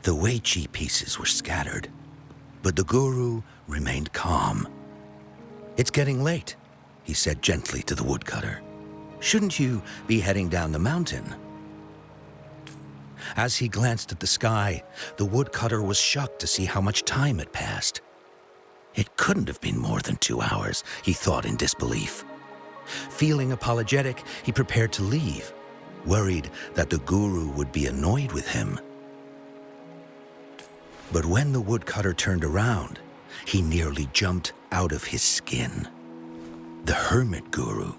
The Weiqi pieces were scattered, but the guru remained calm. "It's getting late," he said gently to the woodcutter. "Shouldn't you be heading down the mountain?" As he glanced at the sky, the woodcutter was shocked to see how much time had passed. It couldn't have been more than 2 hours, he thought in disbelief. Feeling apologetic, he prepared to leave, worried that the guru would be annoyed with him. But when the woodcutter turned around, he nearly jumped out of his skin. The hermit guru,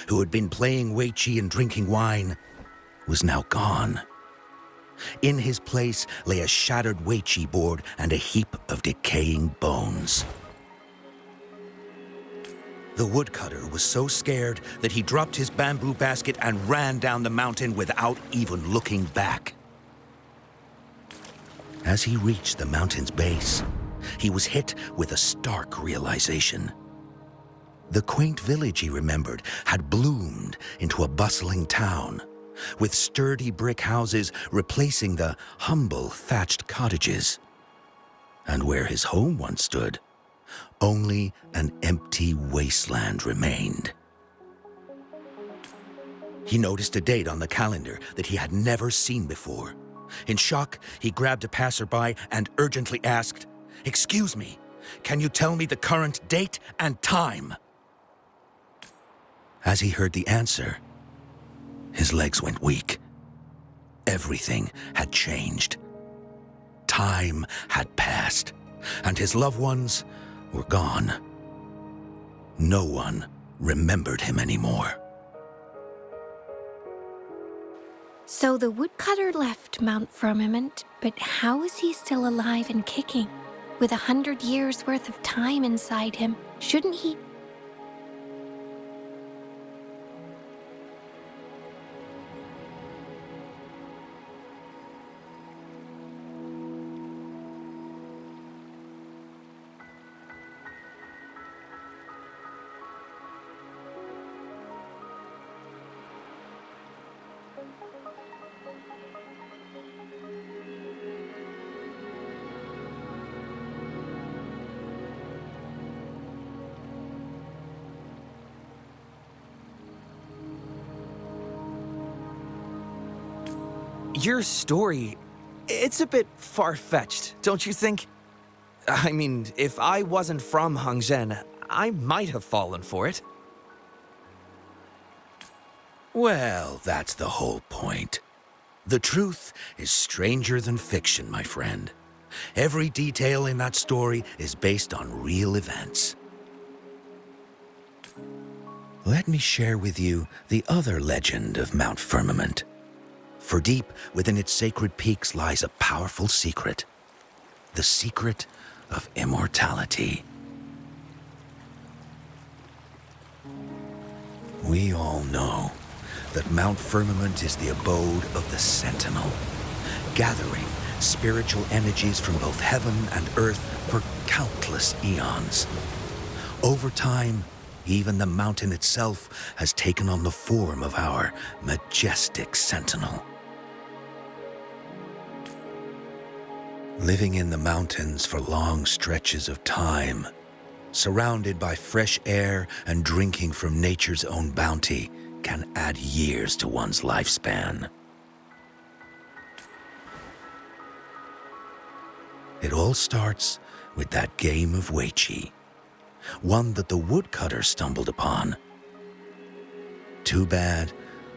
who had been playing Weiqi and drinking wine, was now gone. In his place lay a shattered Weiqi board and a heap of decaying bones. The woodcutter was so scared that he dropped his bamboo basket and ran down the mountain without even looking back. As he reached the mountain's base, he was hit with a stark realization. The quaint village he remembered had bloomed into a bustling town, with sturdy brick houses replacing the humble thatched cottages. And where his home once stood, only an empty wasteland remained. He noticed a date on the calendar that he had never seen before. In shock, he grabbed a passerby and urgently asked, "Excuse me, can you tell me the current date and time?" As he heard the answer, his legs went weak. Everything had changed. Time had passed, and his loved ones were gone. No one remembered him anymore. So the woodcutter left Mount Firmament, but how is he still alive and kicking? With 100 years worth of time inside him, shouldn't he? Your story, it's a bit far-fetched, don't you think? I mean, if I wasn't from Hongzhen, I might have fallen for it. Well, that's the whole point. The truth is stranger than fiction, my friend. Every detail in that story is based on real events. Let me share with you the other legend of Mount Firmament. For deep within its sacred peaks lies a powerful secret. The secret of immortality. We all know that Mount Firmament is the abode of the Sentinel, gathering spiritual energies from both heaven and earth for countless eons. Over time, even the mountain itself has taken on the form of our majestic Sentinel. Living in the mountains for long stretches of time, surrounded by fresh air and drinking from nature's own bounty, can add years to one's lifespan. It all starts with that game of Weiqi, one that the woodcutter stumbled upon. Too bad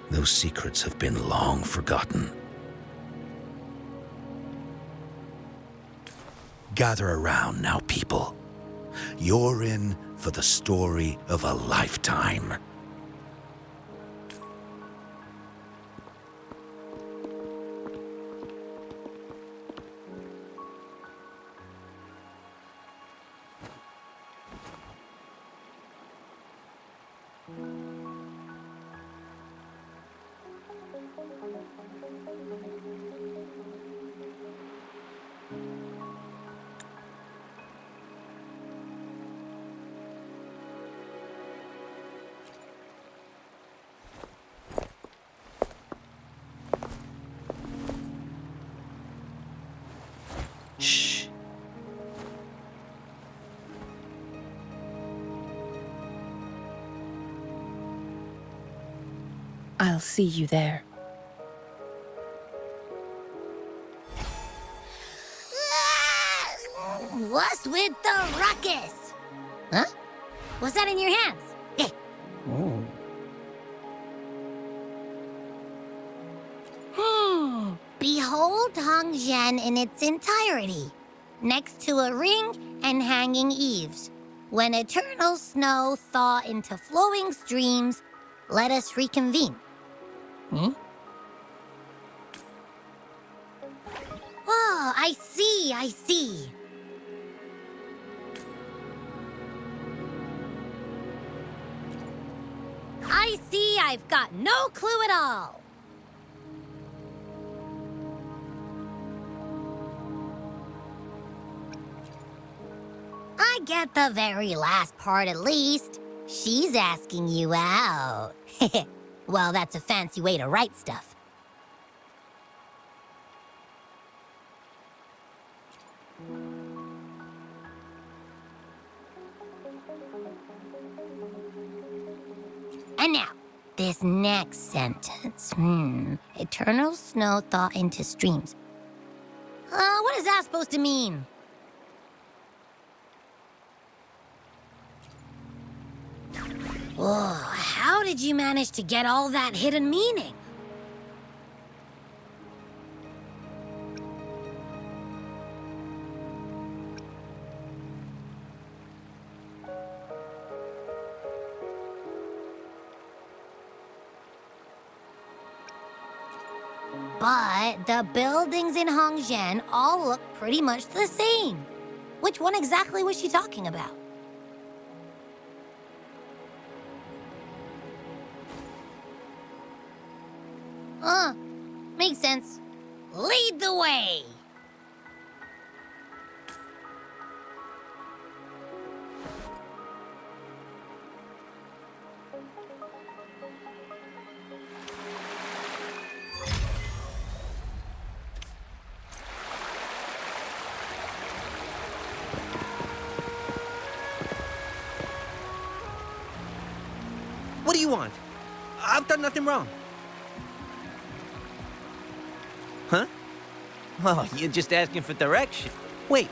those secrets have been long forgotten. Gather around now, people. You're in for the story of a lifetime. I'll see you there. What's with the ruckus? Huh? What's that in your hands? Behold Hongzhen in its entirety, next to a ring and hanging eaves. When eternal snow thaw into flowing streams, let us reconvene. Oh, I see, I see. I see I've got no clue at all. I get the very last part at least. She's asking you out. Well, that's a fancy way to write stuff. And now, this next sentence. Eternal snow thaw into streams. What is that supposed to mean? Whoa, how did you manage to get all that hidden meaning? But the buildings in Hongzhen all look pretty much the same. Which one exactly was she talking about? Makes sense. Lead the way! What do you want? I've done nothing wrong. Huh? Oh, you're just asking for direction. Wait,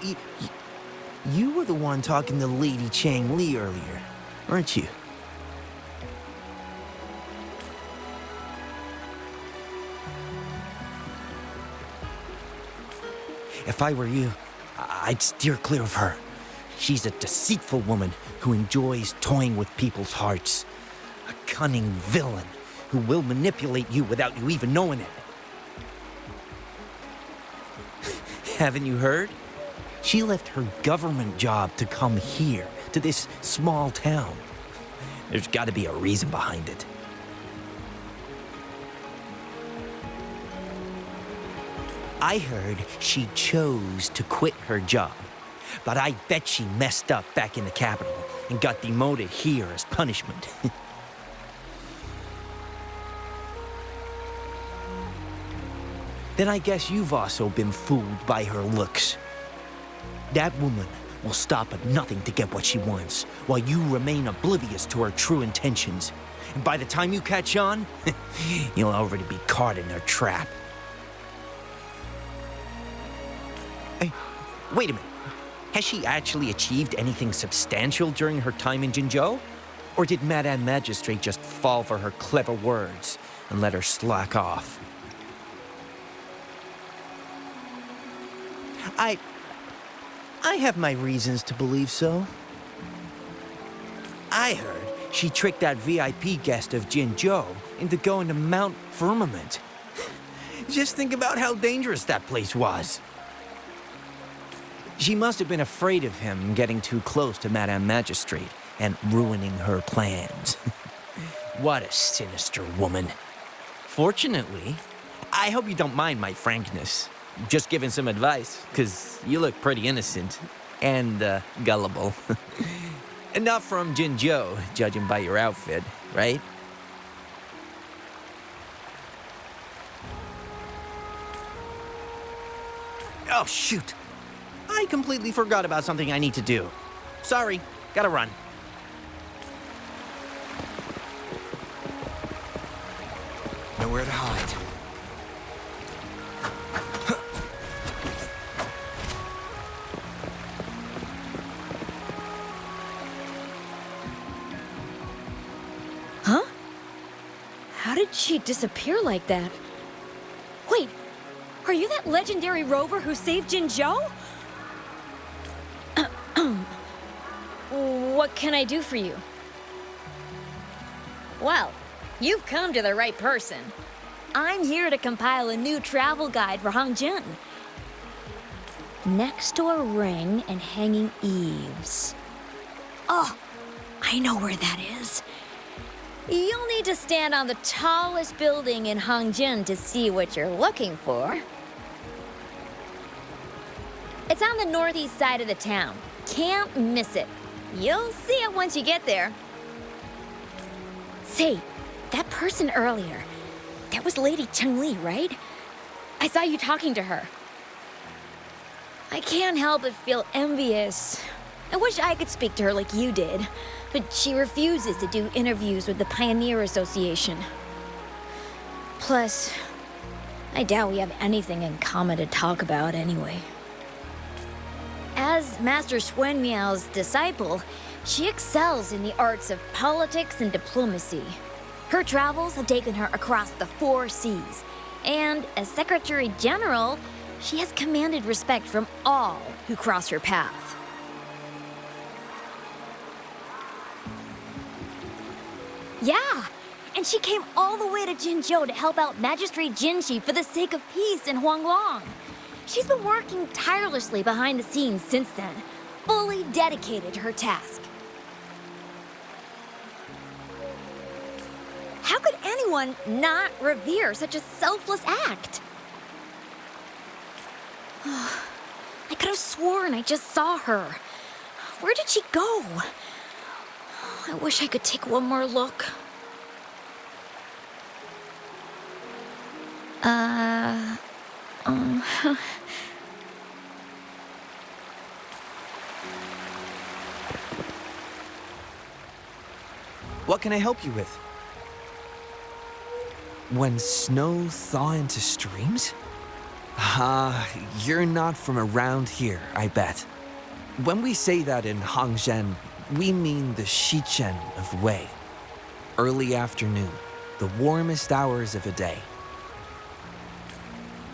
you were the one talking to Lady Changli earlier, weren't you? If I were you, I'd steer clear of her. She's a deceitful woman who enjoys toying with people's hearts. A cunning villain who will manipulate you without you even knowing it. Haven't you heard? She left her government job to come here, to this small town. There's got to be a reason behind it. I heard she chose to quit her job, but I bet she messed up back in the capital and got demoted here as punishment. Then I guess you've also been fooled by her looks. That woman will stop at nothing to get what she wants, while you remain oblivious to her true intentions. And by the time you catch on, you'll already be caught in her trap. Hey, wait a minute. Has she actually achieved anything substantial during her time in Jinzhou? Or did Madame Magistrate just fall for her clever words and let her slack off? I have my reasons to believe so. I heard she tricked that VIP guest of Jinzhou into going to Mount Firmament. Just think about how dangerous that place was. She must have been afraid of him getting too close to Madame Magistrate and ruining her plans. What a sinister woman. Fortunately, I hope you don't mind my frankness. Just giving some advice, because you look pretty innocent and gullible. And not from Jinzhou, judging by your outfit, right? Oh, shoot. I completely forgot about something I need to do. Sorry, gotta run. How did she disappear like that? Wait, are you that legendary rover who saved Jinzhou? What can I do for you? Well, you've come to the right person. I'm here to compile a new travel guide for Hongzhen. Next to a ring and hanging eaves. Oh, I know where that is. You'll need to stand on the tallest building in Hongzhen to see what you're looking for. It's on the northeast side of the town. Can't miss it. You'll see it once you get there. Say, that person earlier, that was Lady Changli, right? I saw you talking to her. I can't help but feel envious. I wish I could speak to her like you did, but she refuses to do interviews with the Pioneer Association. Plus, I doubt we have anything in common to talk about anyway. As Master Swen Miao's disciple, she excels in the arts of politics and diplomacy. Her travels have taken her across the 4 seas, and as Secretary General, she has commanded respect from all who cross her path. Yeah, and she came all the way to Jinzhou to help out Magistrate Jinshi for the sake of peace in Huanglong. She's been working tirelessly behind the scenes since then, fully dedicated to her task. How could anyone not revere such a selfless act? I could have sworn I just saw her. Where did she go? I wish I could take one more look. What can I help you with? When snow thaw into streams? You're not from around here, I bet. When we say that in Hongzhen, we mean the Shichen of Wei. Early afternoon, the warmest hours of a day.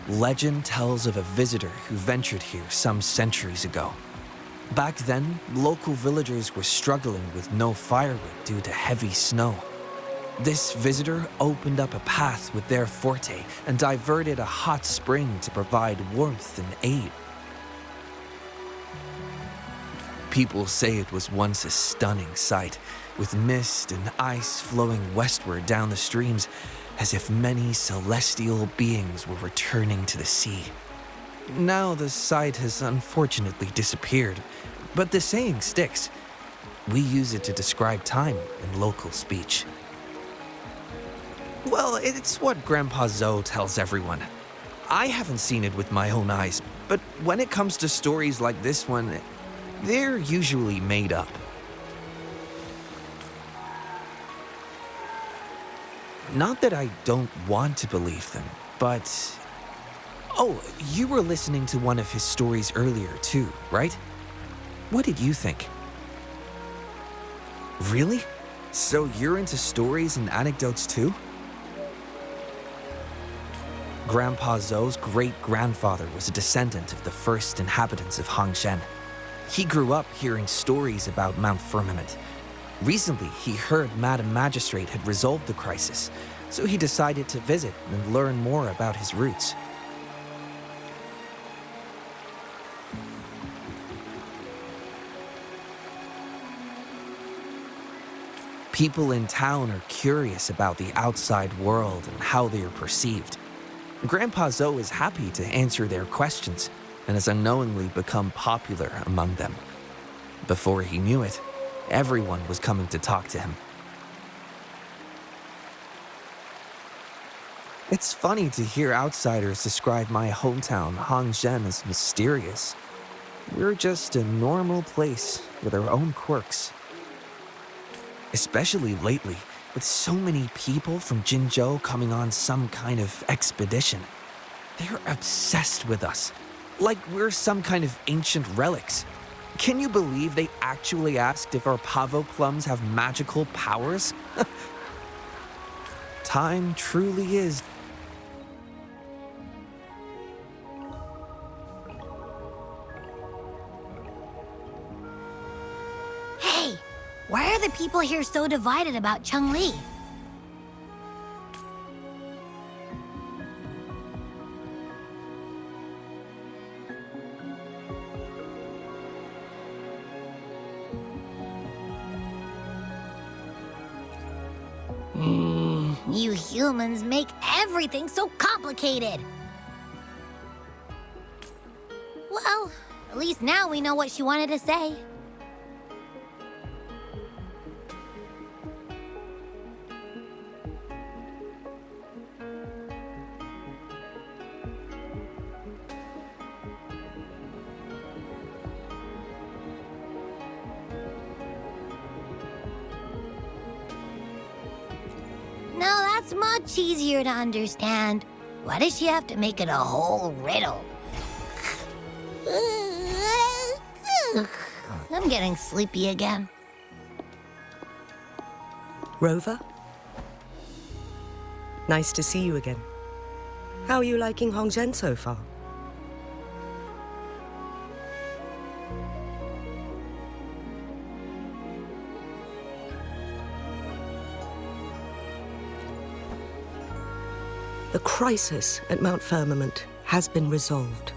Legend tells of a visitor who ventured here some centuries ago. Back then, local villagers were struggling with no firewood due to heavy snow. This visitor opened up a path with their forte and diverted a hot spring to provide warmth and aid. People say it was once a stunning sight, with mist and ice flowing westward down the streams, as if many celestial beings were returning to the sea. Now the sight has unfortunately disappeared, but the saying sticks. We use it to describe time in local speech. Well, it's what Grandpa Zoe tells everyone. I haven't seen it with my own eyes, but when it comes to stories like this one, they're usually made up. Not that I don't want to believe them, but... Oh, you were listening to one of his stories earlier too, right? What did you think? Really? So you're into stories and anecdotes too? Grandpa Zoe's great-grandfather was a descendant of the first inhabitants of Hongzhen. He grew up hearing stories about Mount Firmament. Recently, he heard Madam Magistrate had resolved the crisis, so he decided to visit and learn more about his roots. People in town are curious about the outside world and how they are perceived. Grandpa Zoe is happy to answer their questions and has unknowingly become popular among them. Before he knew it, everyone was coming to talk to him. It's funny to hear outsiders describe my hometown, Hongzhen, as mysterious. We're just a normal place with our own quirks. Especially lately, with so many people from Jinzhou coming on some kind of expedition. They're obsessed with us, like we're some kind of ancient relics. Can you believe they actually asked if our pavo plums have magical powers? Time truly is. Hey, why are the people here so divided about Changli? You humans make everything so complicated. Well, at least now we know what she wanted to say. Now that's much easier to understand. Why does she have to make it a whole riddle? I'm getting sleepy again. Rover? Nice to see you again. How are you liking Hongzhen so far? The crisis at Mount Firmament has been resolved,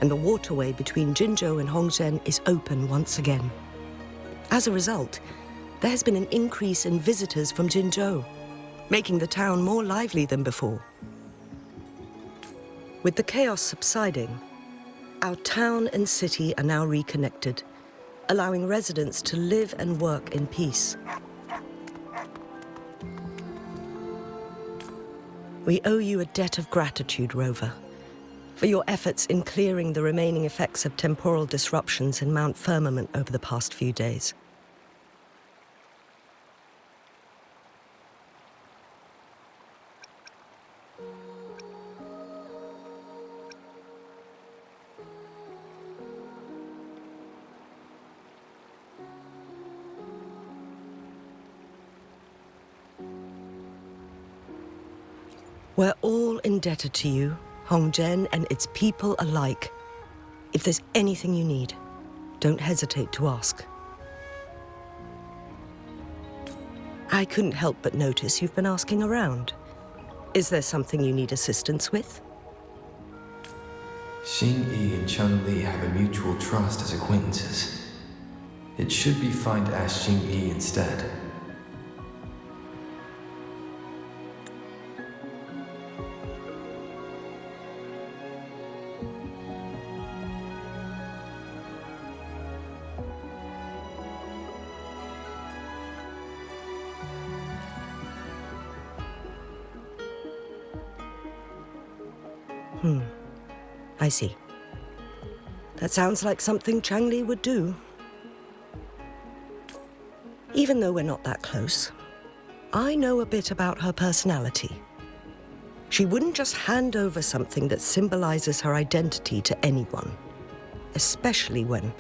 and the waterway between Jinzhou and Hongzhen is open once again. As a result, there has been an increase in visitors from Jinzhou, making the town more lively than before. With the chaos subsiding, our town and city are now reconnected, allowing residents to live and work in peace. We owe you a debt of gratitude, Rover, for your efforts in clearing the remaining effects of temporal disruptions in Mount Firmament over the past few days. We're all indebted to you, Hongzhen and its people alike. If there's anything you need, don't hesitate to ask. I couldn't help but notice you've been asking around. Is there something you need assistance with? Xingyi and Changli have a mutual trust as acquaintances. It should be fine to ask Xingyi instead. I see. That sounds like something Changli would do. Even though we're not that close, I know a bit about her personality. She wouldn't just hand over something that symbolizes her identity to anyone, especially when...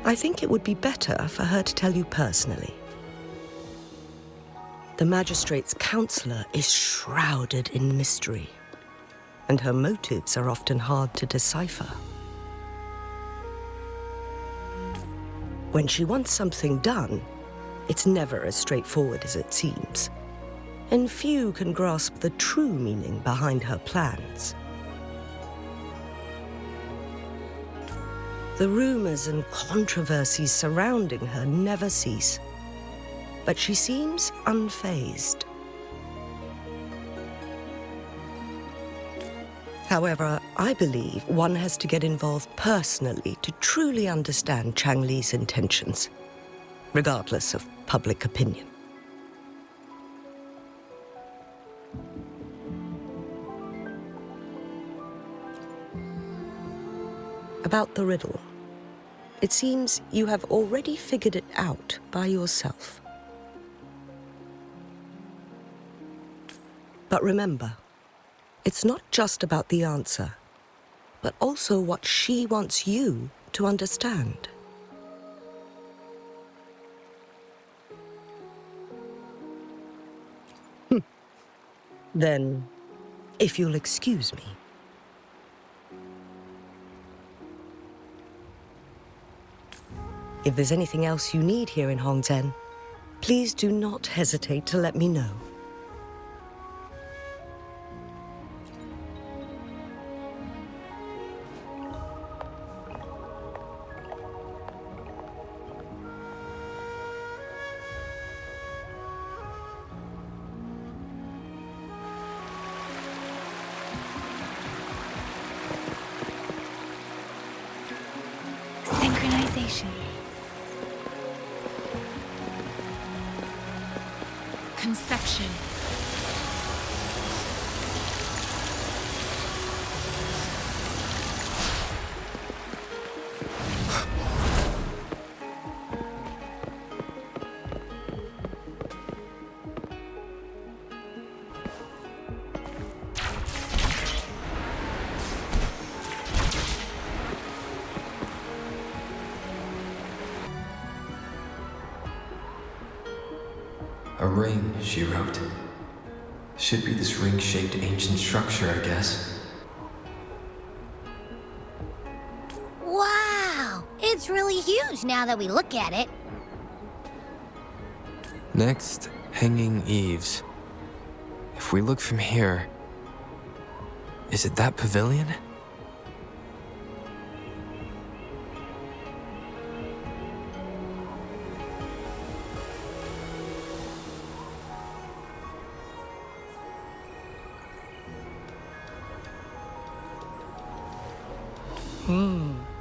I think it would be better for her to tell you personally. The magistrate's counselor is shrouded in mystery, and her motives are often hard to decipher. When she wants something done, it's never as straightforward as it seems, and few can grasp the true meaning behind her plans. The rumors and controversies surrounding her never cease, but she seems unfazed. However, I believe one has to get involved personally to truly understand Changli's intentions, regardless of public opinion. About the riddle, it seems you have already figured it out by yourself. But remember, it's not just about the answer, but also what she wants you to understand. Then, if you'll excuse me. If there's anything else you need here in Hongzhen, please do not hesitate to let me know. Synchronization. Conception. A ring, she wrote. Should be this ring-shaped ancient structure, I guess. Wow! It's really huge now that we look at it. Next, hanging eaves. If we look from here, is it that pavilion?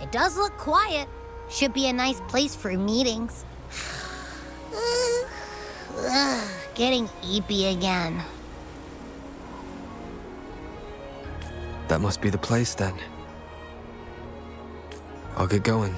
It does look quiet. Should be a nice place for meetings. Getting eepy again. That must be the place then. I'll get going.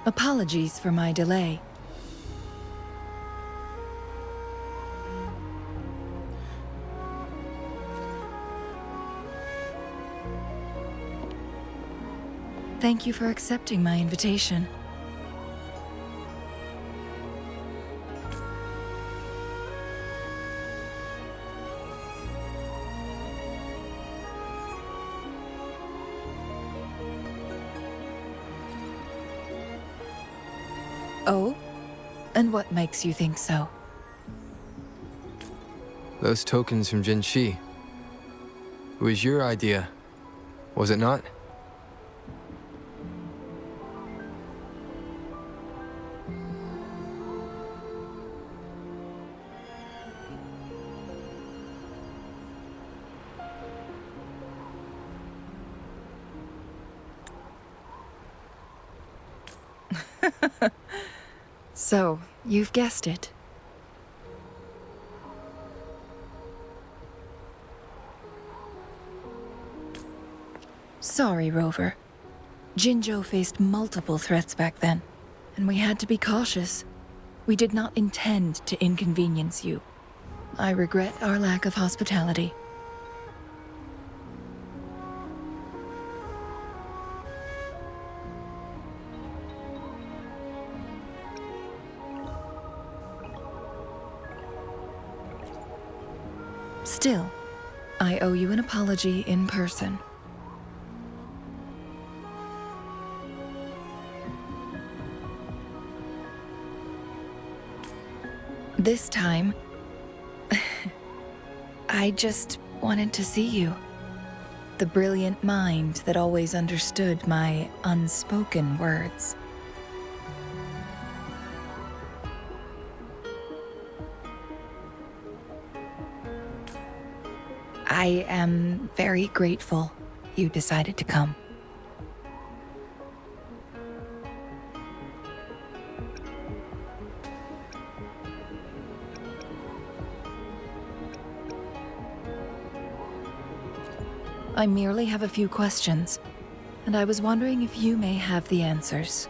Apologies for my delay. Thank you for accepting my invitation. Oh? And what makes you think so? Those tokens from Jinxi. It was your idea, was it not? So, you've guessed it. Sorry, Rover. Jinzhou faced multiple threats back then, and we had to be cautious. We did not intend to inconvenience you. I regret our lack of hospitality. Still, I owe you an apology in person. This time, I just wanted to see you. The brilliant mind that always understood my unspoken words. I am very grateful you decided to come. I merely have a few questions, and I was wondering if you may have the answers.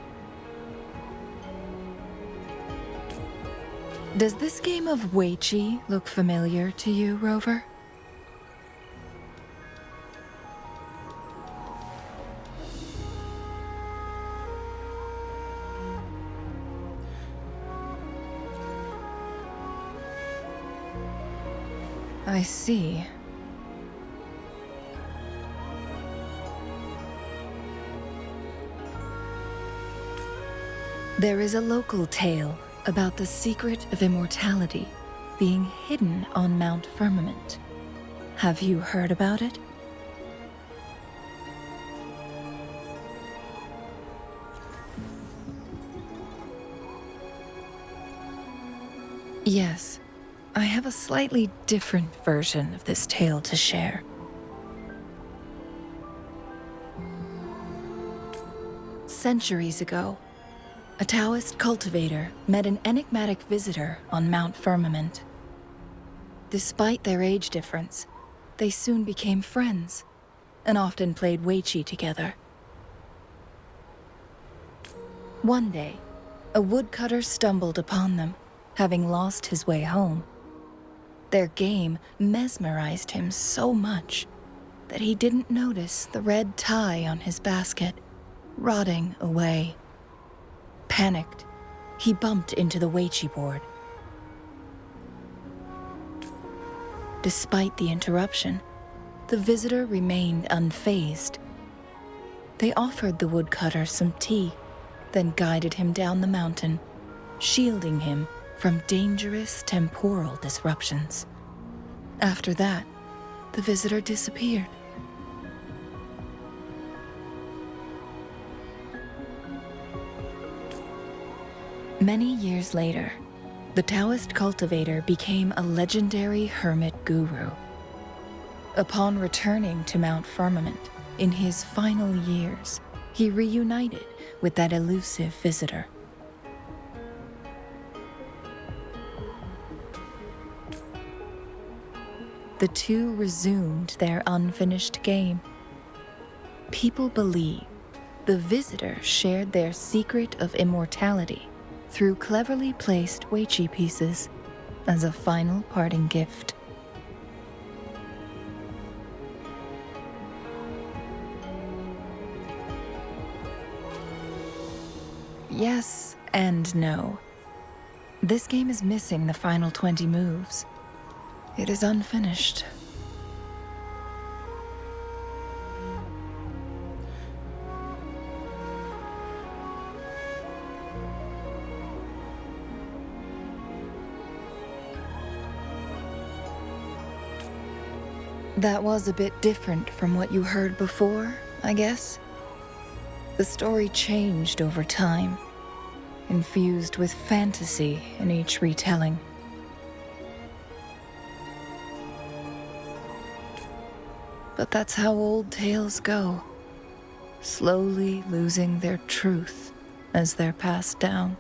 Does this game of Weiqi look familiar to you, Rover? I see. There is a local tale about the secret of immortality being hidden on Mount Firmament. Have you heard about it? Yes, I have a slightly different version of this tale to share. Centuries ago, a Taoist cultivator met an enigmatic visitor on Mount Firmament. Despite their age difference, they soon became friends and often played Weiqi together. One day, a woodcutter stumbled upon them, having lost his way home. Their game mesmerized him so much that he didn't notice the red tie on his basket rotting away. Panicked, he bumped into the Weiqi board. Despite the interruption, the visitor remained unfazed. They offered the woodcutter some tea, then guided him down the mountain, shielding him from dangerous temporal disruptions. After that, the visitor disappeared. Many years later, the Taoist cultivator became a legendary hermit guru. Upon returning to Mount Firmament in his final years, he reunited with that elusive visitor. The two resumed their unfinished game. People believe the visitor shared their secret of immortality through cleverly placed Weiqi pieces as a final parting gift. Yes and no. This game is missing the final 20 moves. It is unfinished. That was a bit different from what you heard before, I guess. The story changed over time, infused with fantasy in each retelling. But that's how old tales go, slowly losing their truth as they're passed down.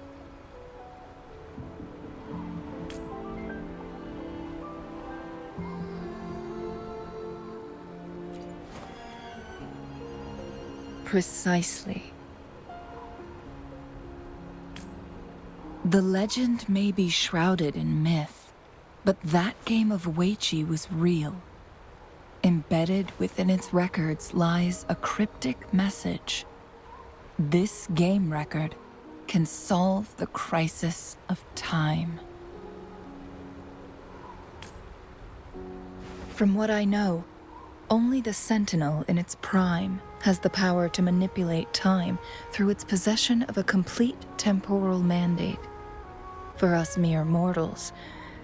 Precisely. The legend may be shrouded in myth, but that game of Weiqi was real. Embedded within its records lies a cryptic message. This game record can solve the crisis of time. From what I know, only the Sentinel in its prime has the power to manipulate time through its possession of a complete temporal mandate. For us mere mortals,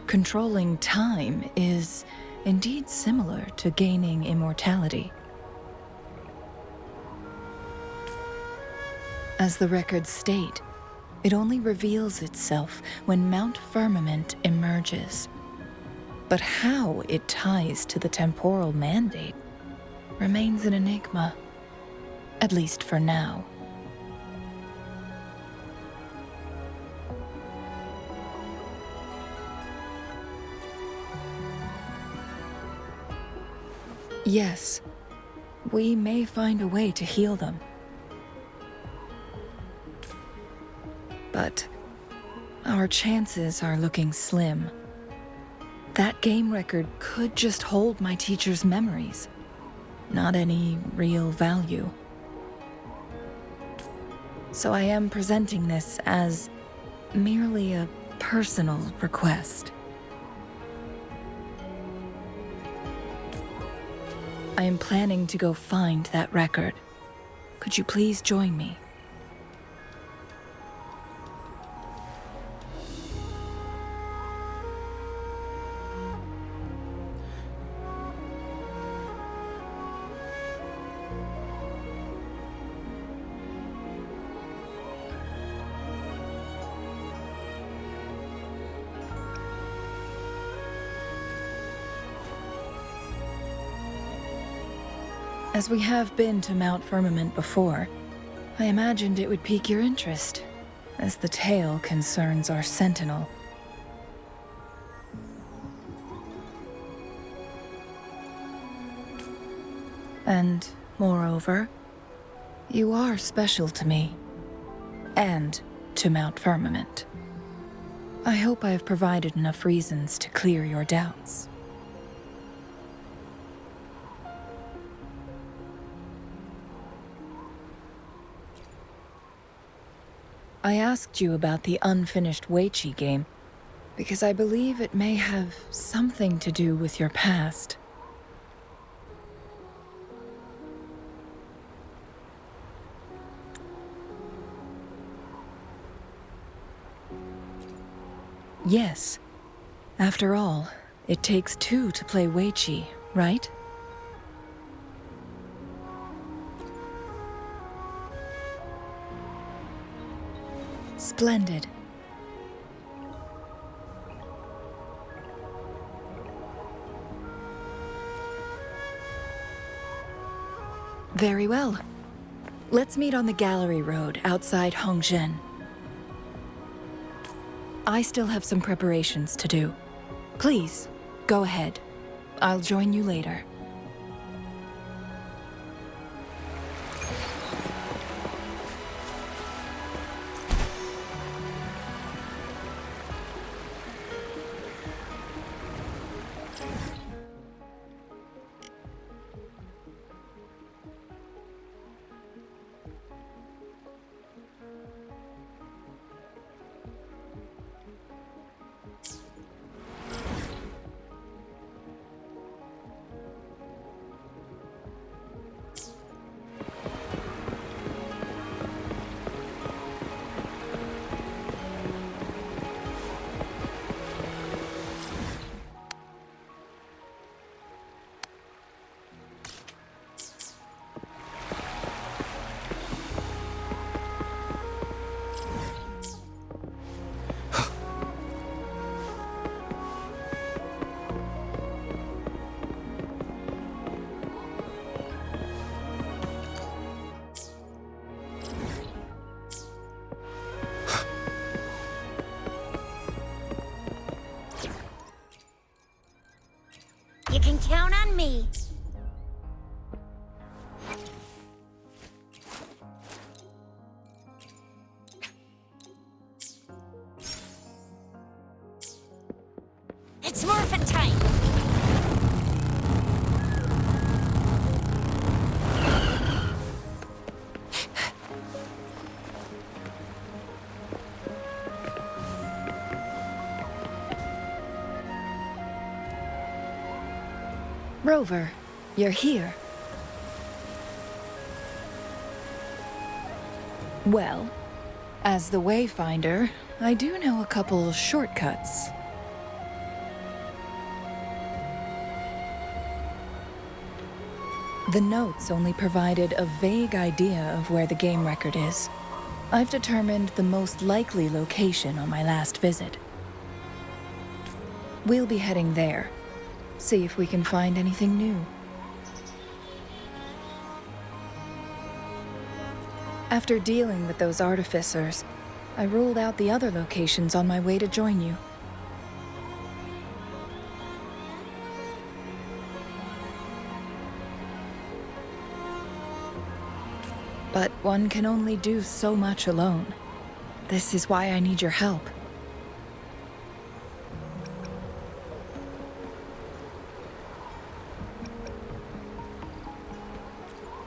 controlling time is indeed similar to gaining immortality. As the records state, it only reveals itself when Mount Firmament emerges. But how it ties to the temporal mandate remains an enigma, at least for now. Yes, we may find a way to heal them. But our chances are looking slim. That game record could just hold my teacher's memories, not any real value. So I am presenting this as merely a personal request. I am planning to go find that record. Could you please join me? As we have been to Mount Firmament before, I imagined it would pique your interest, as the tale concerns our Sentinel. And, moreover, you are special to me, and to Mount Firmament. I hope I have provided enough reasons to clear your doubts. I asked you about the unfinished Weiqi game because I believe it may have something to do with your past. Yes. After all, it takes two to play Weiqi, right? Splendid. Very well. Let's meet on the gallery road outside Hongzhen. I still have some preparations to do. Please, go ahead. I'll join you later. me! It's morphin' time! Rover, you're here. Well, as the Wayfinder, I do know a couple shortcuts. The notes only provided a vague idea of where the game record is. I've determined the most likely location on my last visit. We'll be heading there. See if we can find anything new. After dealing with those artificers, I ruled out the other locations on my way to join you. But one can only do so much alone. This is why I need your help.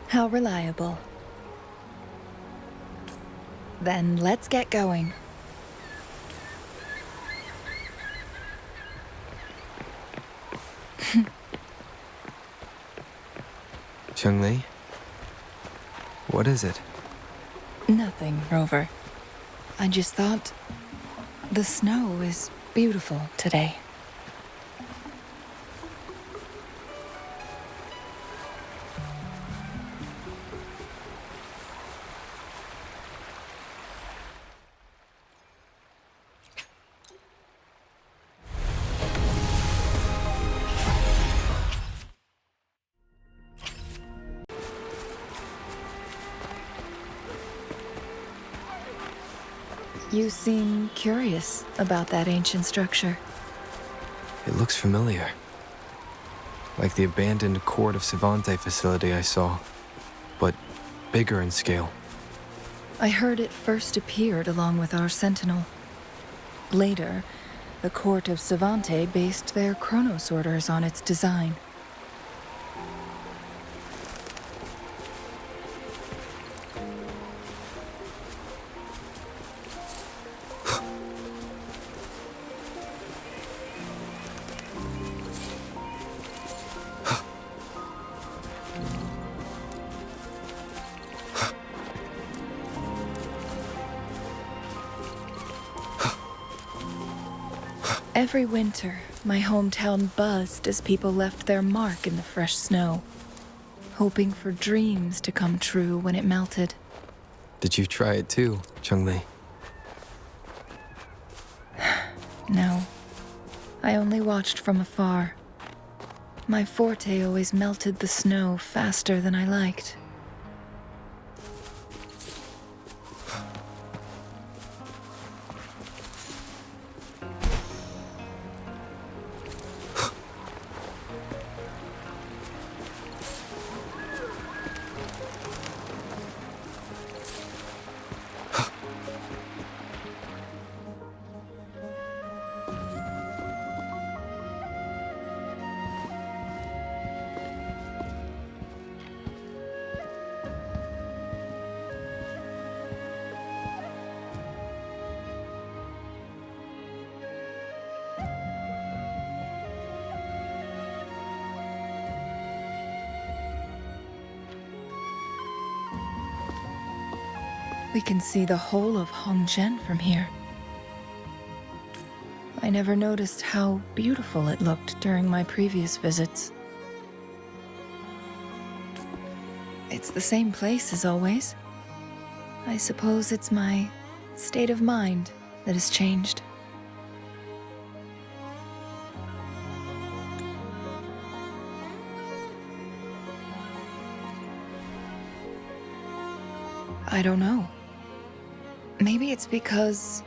How reliable. Then let's get going. Changli? What is it? Nothing, Rover. I just thought the snow is beautiful today. You seem curious about that ancient structure. It looks familiar. Like the abandoned Court of Savante facility I saw, but bigger in scale. I heard it first appeared along with our Sentinel. Later, the Court of Savante based their Chronos orders on its design. Every winter, my hometown buzzed as people left their mark in the fresh snow, hoping for dreams to come true when it melted. Did you try it too, Changli? No, I only watched from afar. My forte always melted the snow faster than I liked. We can see the whole of Hongzhen from here. I never noticed how beautiful it looked during my previous visits. It's the same place as always. I suppose it's my state of mind that has changed. I don't know. Maybe it's because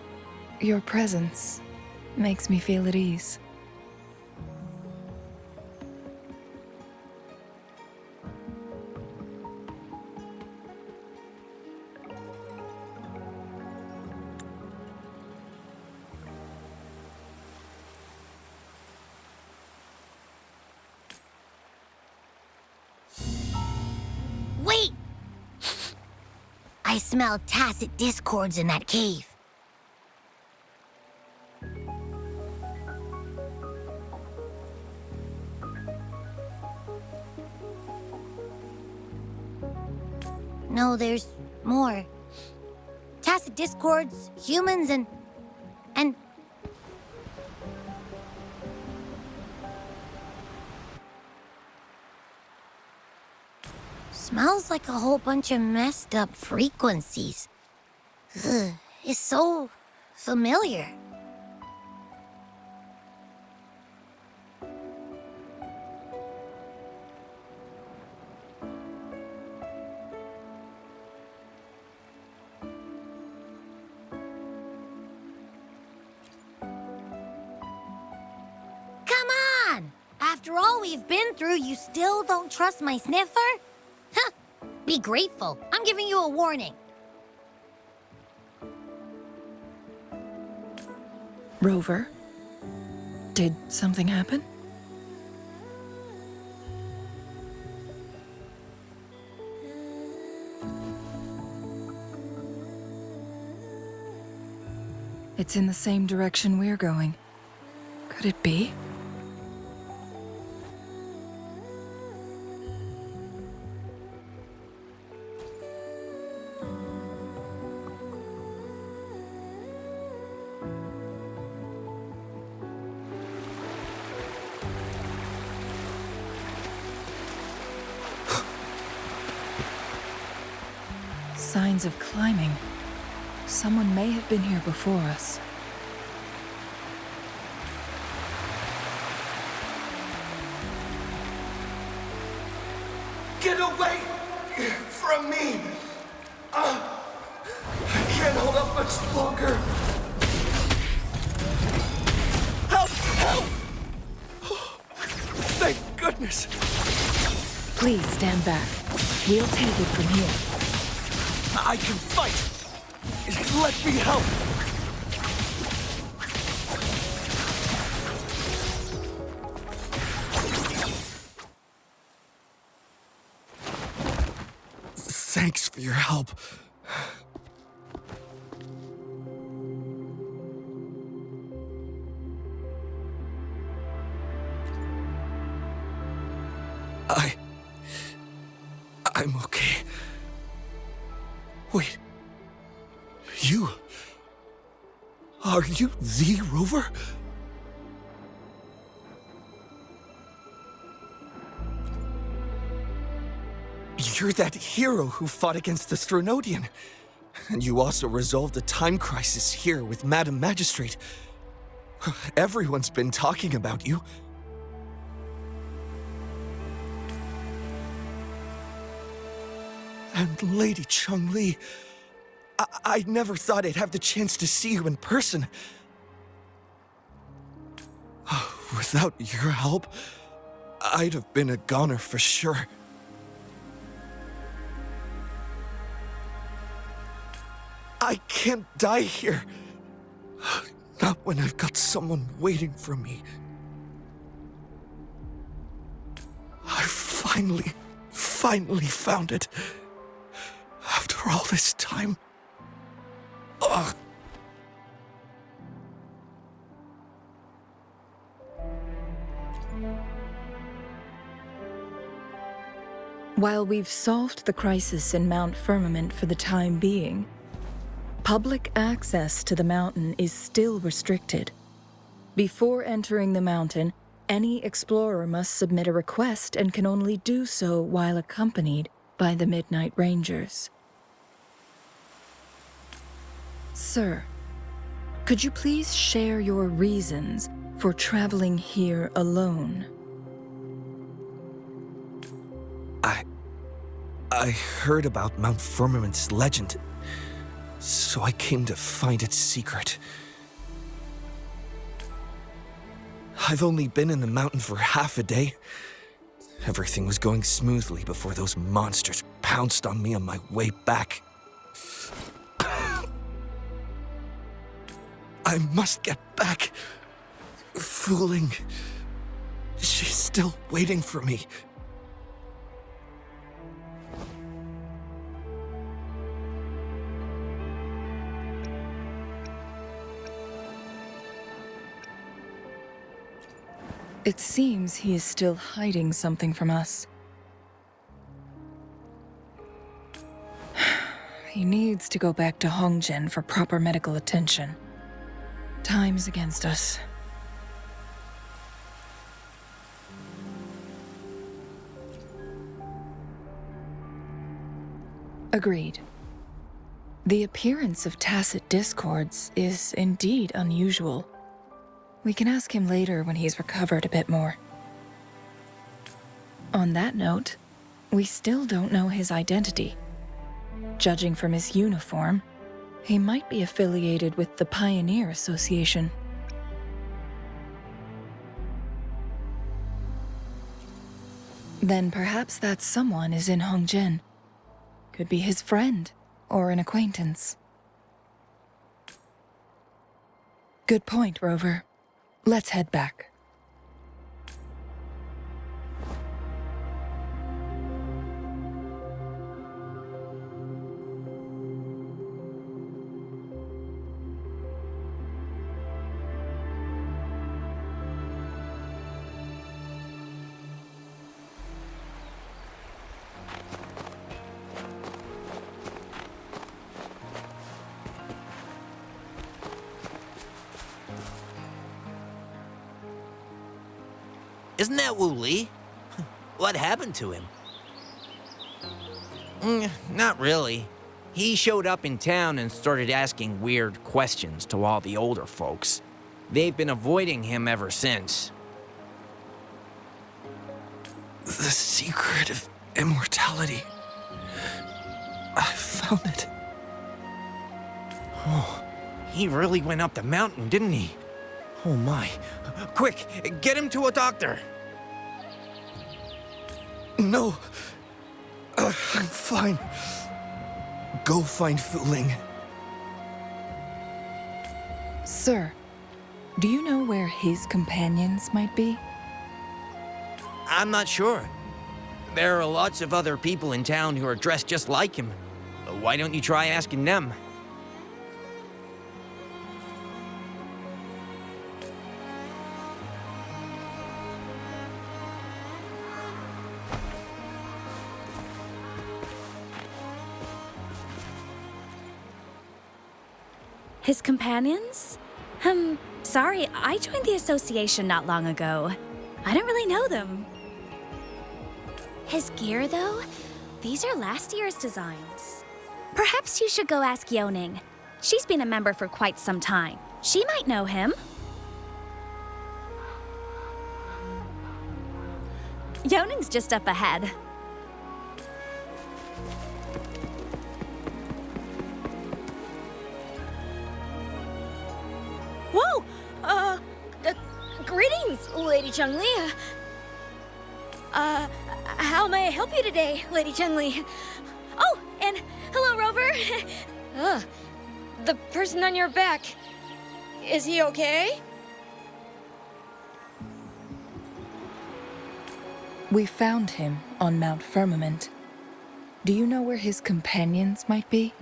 your presence makes me feel at ease. Wait! I smell tacit discords in that cave. No, there's more. Tacit discords, humans, and... Smells like a whole bunch of messed up frequencies. Ugh, it's so familiar. Come on! After all we've been through, you still don't trust my sniffer? Huh! Be grateful. I'm giving you a warning. Rover, did something happen? It's in the same direction we're going. Could it be? Signs of climbing. Someone may have been here before us. Get away from me! I can't hold up much longer. Help! Help! Thank goodness! Please stand back. We'll take it from here. I can fight! Let me help! Thanks for your help. I'm okay. Wait. You? Are you the Rover? You're that hero who fought against the Stronodian. And you also resolved a time crisis here with Madam Magistrate. Everyone's been talking about you. And Lady Changli, I never thought I'd have the chance to see you in person. Without your help, I'd have been a goner for sure. I can't die here. Not when I've got someone waiting for me. I finally found it. After all this time. Ugh. While we've solved the crisis in Mount Firmament for the time being, public access to the mountain is still restricted. Before entering the mountain, any explorer must submit a request and can only do so while accompanied by the Midnight Rangers. Sir, could you please share your reasons for traveling here alone? I heard about Mount Firmament's legend, so I came to find its secret. I've only been in the mountain for half a day. Everything was going smoothly before those monsters pounced on me on my way back. I must get back. Fooling. She's still waiting for me. It seems he is still hiding something from us. He needs to go back to Hongzhen for proper medical attention. Time's against us. Agreed. The appearance of tacit discords is indeed unusual. We can ask him later when he's recovered a bit more. On that note, we still don't know his identity. Judging from his uniform, he might be affiliated with the Pioneer Association. Then perhaps that someone is in Hongzhen. Could be his friend or an acquaintance. Good point, Rover. Let's head back. Isn't that Wu Li? What happened to him? Not really. He showed up in town and started asking weird questions to all the older folks. They've been avoiding him ever since. The secret of immortality. I found it. Oh, he really went up the mountain, didn't he? Oh my. Quick, get him to a doctor. No. I'm fine. Go find Fu Ling. Sir, do you know where his companions might be? I'm not sure. There are lots of other people in town who are dressed just like him. Why don't you try asking them? His companions? Sorry, I joined the association not long ago. I don't really know them. His gear, though? These are last year's designs. Perhaps you should go ask Yoning. She's been a member for quite some time. She might know him. Yoning's just up ahead. Whoa! Greetings, Lady Changli. How may I help you today, Lady Changli? Oh, and hello, Rover. The person on your back. Is he okay? We found him on Mount Firmament. Do you know where his companions might be?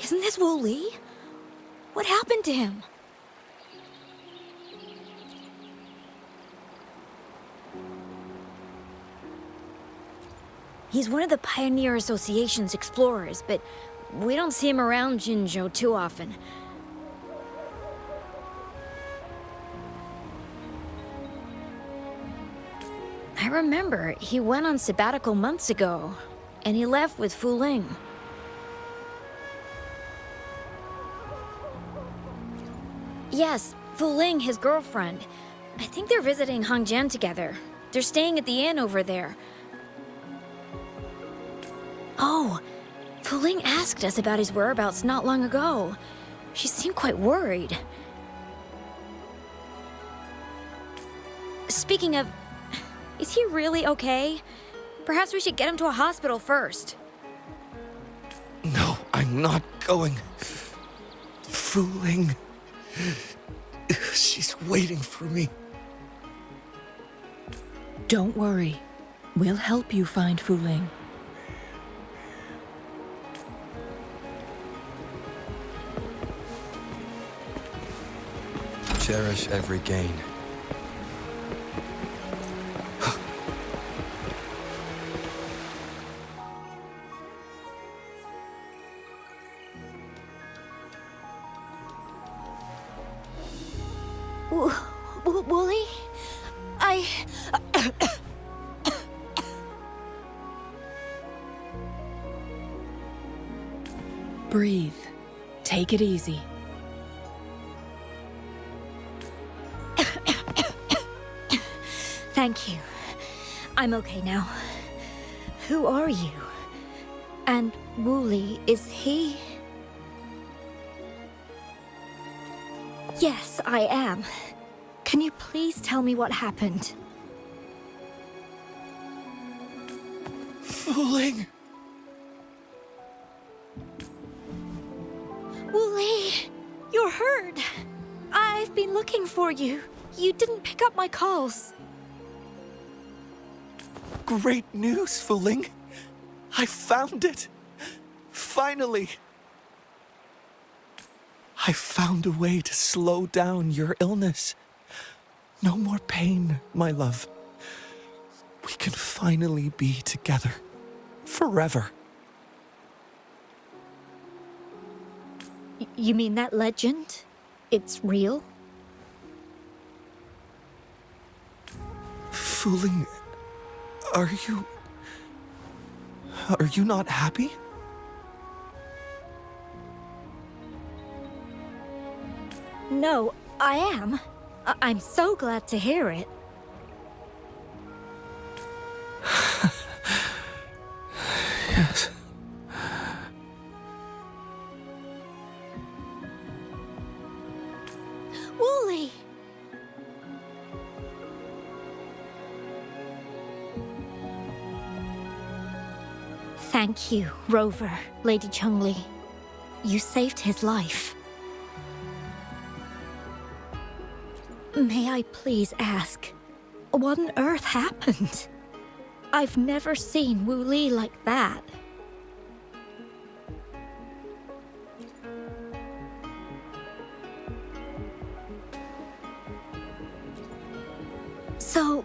Isn't this Wu Li? What happened to him? He's one of the Pioneer Association's explorers, but we don't see him around Jinzhou too often. I remember he went on sabbatical months ago, and he left with Fu Ling. Yes, Fu Ling, his girlfriend. I think they're visiting Hongzhen together. They're staying at the inn over there. Oh, Fu Ling asked us about his whereabouts not long ago. She seemed quite worried. Speaking of, is he really okay? Perhaps we should get him to a hospital first. No, I'm not going. Fooling. She's waiting for me. Don't worry. We'll help you find Fuling. Cherish every gain. Wooly? Breathe. Take it easy. Thank you. I'm okay now. Who are you? And Wooly, is he? Yes, I am. Can you please tell me what happened? Fooling. Wooly, you're hurt. I've been looking for you. You didn't pick up my calls. Great news, Fooling. I found it. Finally. I found a way to slow down your illness. No more pain, my love. We can finally be together. Forever. You mean that legend? It's real? Fooling, are you not happy? No, I am. I'm so glad to hear it. Yes. Wooly! Thank you, Rover, Lady Changli. You saved his life. May I please ask, what on earth happened? I've never seen Wooly like that. So,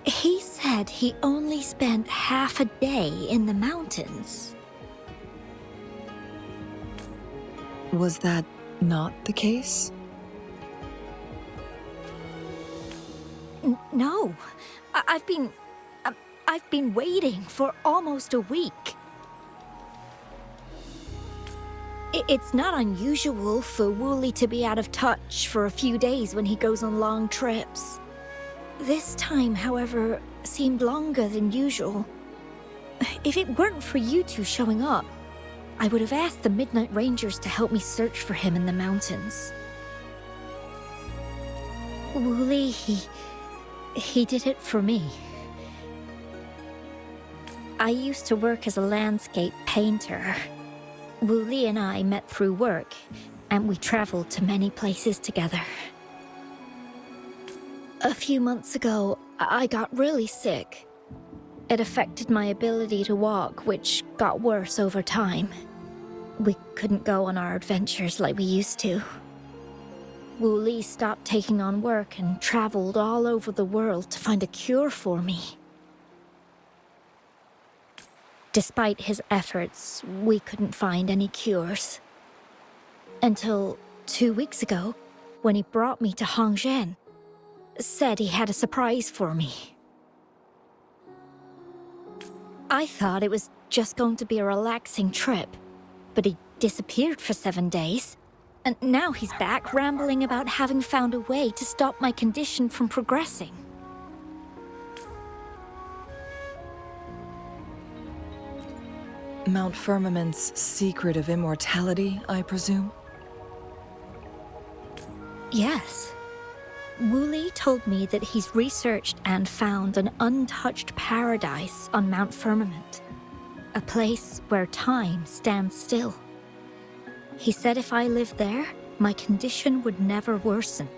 he said he only spent half a day in the mountains. Was that not the case? No, I've been waiting for almost a week. It's not unusual for Wooly to be out of touch for a few days when he goes on long trips. This time, however, seemed longer than usual. If it weren't for you two showing up, I would have asked the Midnight Rangers to help me search for him in the mountains. Wooly, he did it for me. I used to work as a landscape painter. Wooly and I met through work, and we traveled to many places together. A few months ago, I got really sick. It affected my ability to walk, which got worse over time. We couldn't go on our adventures like we used to. Wooly stopped taking on work and traveled all over the world to find a cure for me. Despite his efforts, we couldn't find any cures. Until 2 weeks ago, when he brought me to Hongzhen. Said he had a surprise for me. I thought it was just going to be a relaxing trip, but he disappeared for 7 days. And now he's back rambling about having found a way to stop my condition from progressing. Mount Firmament's secret of immortality, I presume? Yes. Wooly told me that he's researched and found an untouched paradise on Mount Firmament. A place where time stands still. He said if I lived there, my condition would never worsen.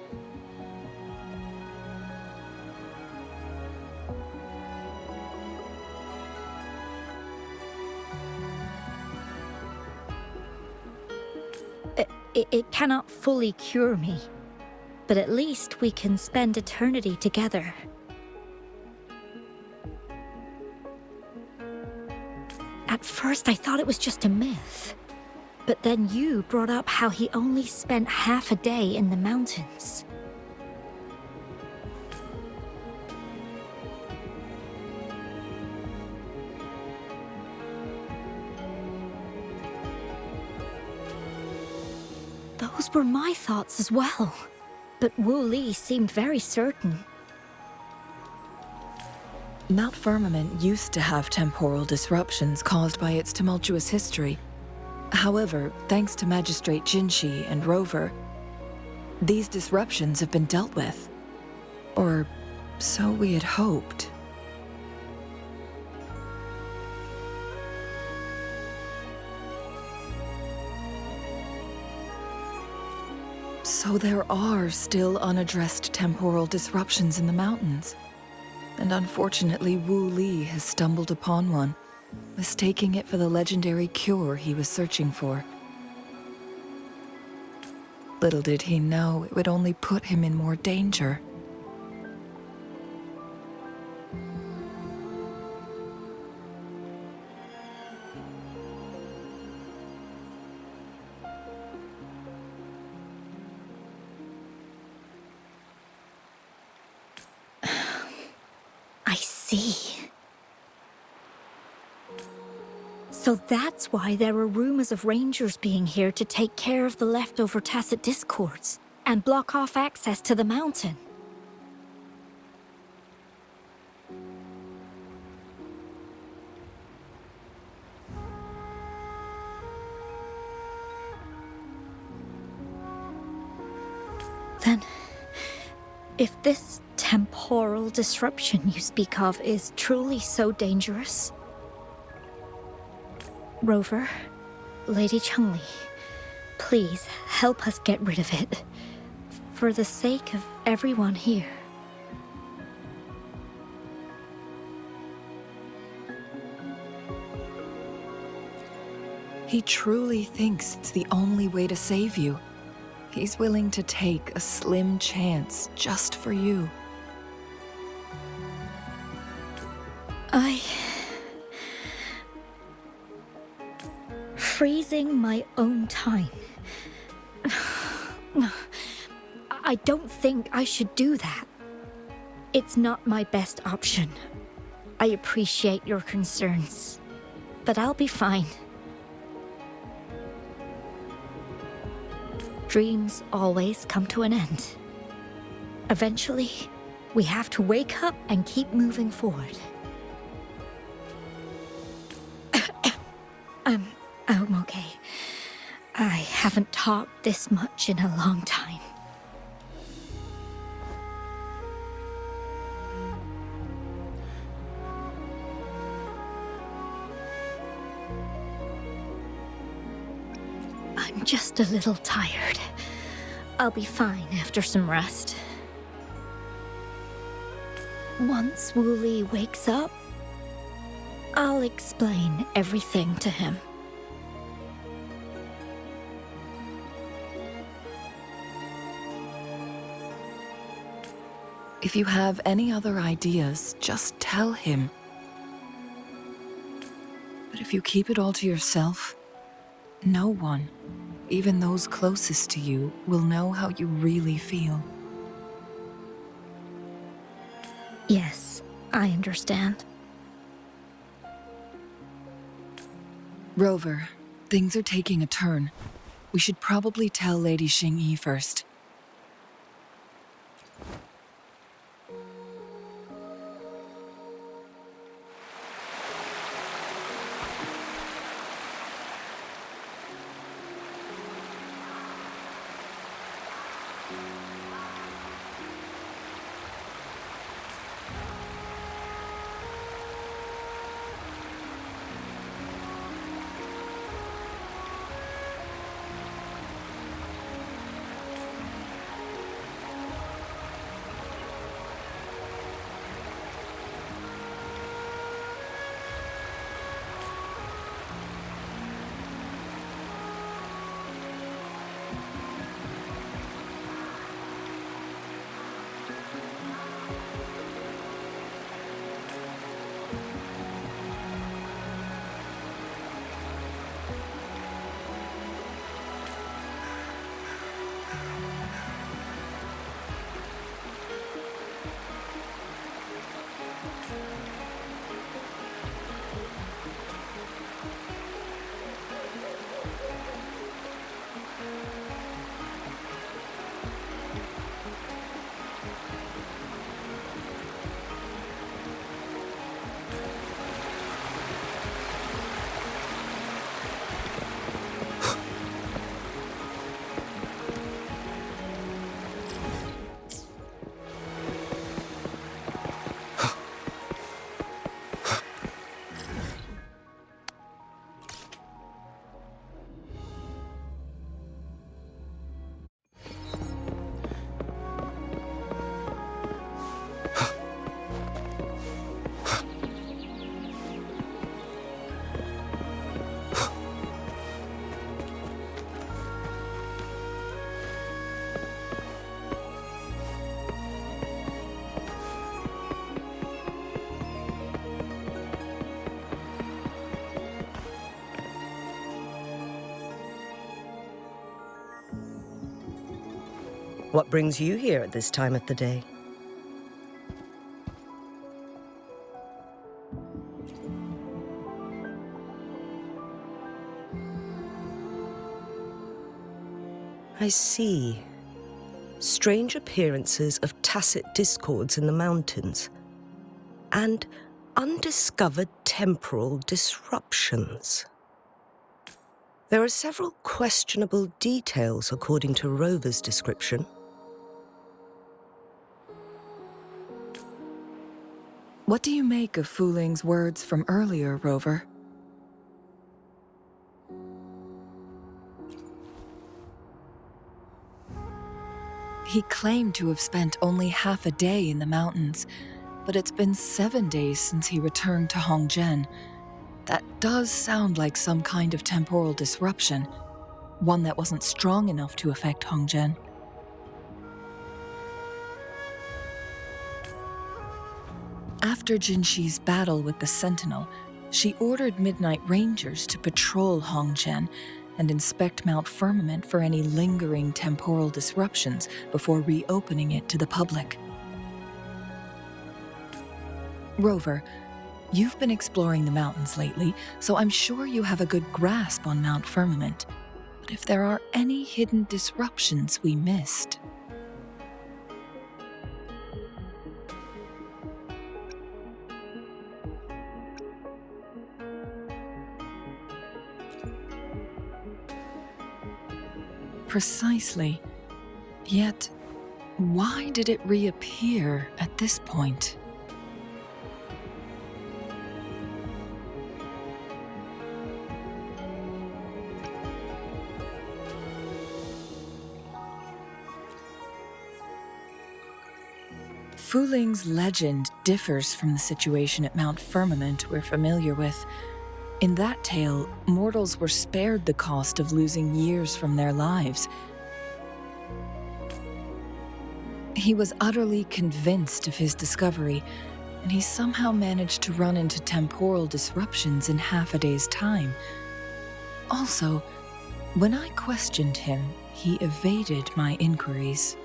It cannot fully cure me, but at least we can spend eternity together. At first I thought it was just a myth, but then you brought up how he only spent half a day in the mountains. Those were my thoughts as well, but Wu Li seemed very certain. Mount Firmament used to have temporal disruptions caused by its tumultuous history. However, thanks to Magistrate Changli and Rover, these disruptions have been dealt with. Or so we had hoped. So there are still unaddressed temporal disruptions in the mountains. And unfortunately, Wu Li has stumbled upon one, mistaking it for the legendary cure he was searching for. Little did he know it would only put him in more danger. I see. So that's why there were rumors of rangers being here to take care of the leftover tacit discords and block off access to the mountain. Then, if this temporal disruption you speak of is truly so dangerous, Rover, Lady Changli, please help us get rid of it, for the sake of everyone here. He truly thinks it's the only way to save you. He's willing to take a slim chance just for you. Freezing my own time. I don't think I should do that. It's not my best option. I appreciate your concerns, but I'll be fine. Dreams always come to an end. Eventually, we have to wake up and keep moving forward. I'm okay. I haven't talked this much in a long time. I'm just a little tired. I'll be fine after some rest. Once Wu Li wakes up, I'll explain everything to him. If you have any other ideas, just tell him. But if you keep it all to yourself, no one, even those closest to you, will know how you really feel. Yes, I understand. Rover, things are taking a turn. We should probably tell Lady Xingyi first. What brings you here at this time of the day? I see. Strange appearances of tacit discords in the mountains, and undiscovered temporal disruptions. There are several questionable details according to Rover's description. What do you make of Fuling's words from earlier, Rover? He claimed to have spent only half a day in the mountains, but it's been 7 days since he returned to Hongzhen. That does sound like some kind of temporal disruption, one that wasn't strong enough to affect Hongzhen. After Jinxi's battle with the Sentinel, she ordered Midnight Rangers to patrol Hongzhen and inspect Mount Firmament for any lingering temporal disruptions before reopening it to the public. Rover, you've been exploring the mountains lately, so I'm sure you have a good grasp on Mount Firmament. But if there are any hidden disruptions we missed... Precisely. Yet, why did it reappear at this point? Fuling's legend differs from the situation at Mount Firmament we're familiar with. In that tale, mortals were spared the cost of losing years from their lives. He was utterly convinced of his discovery, and he somehow managed to run into temporal disruptions in half a day's time. Also, when I questioned him, he evaded my inquiries.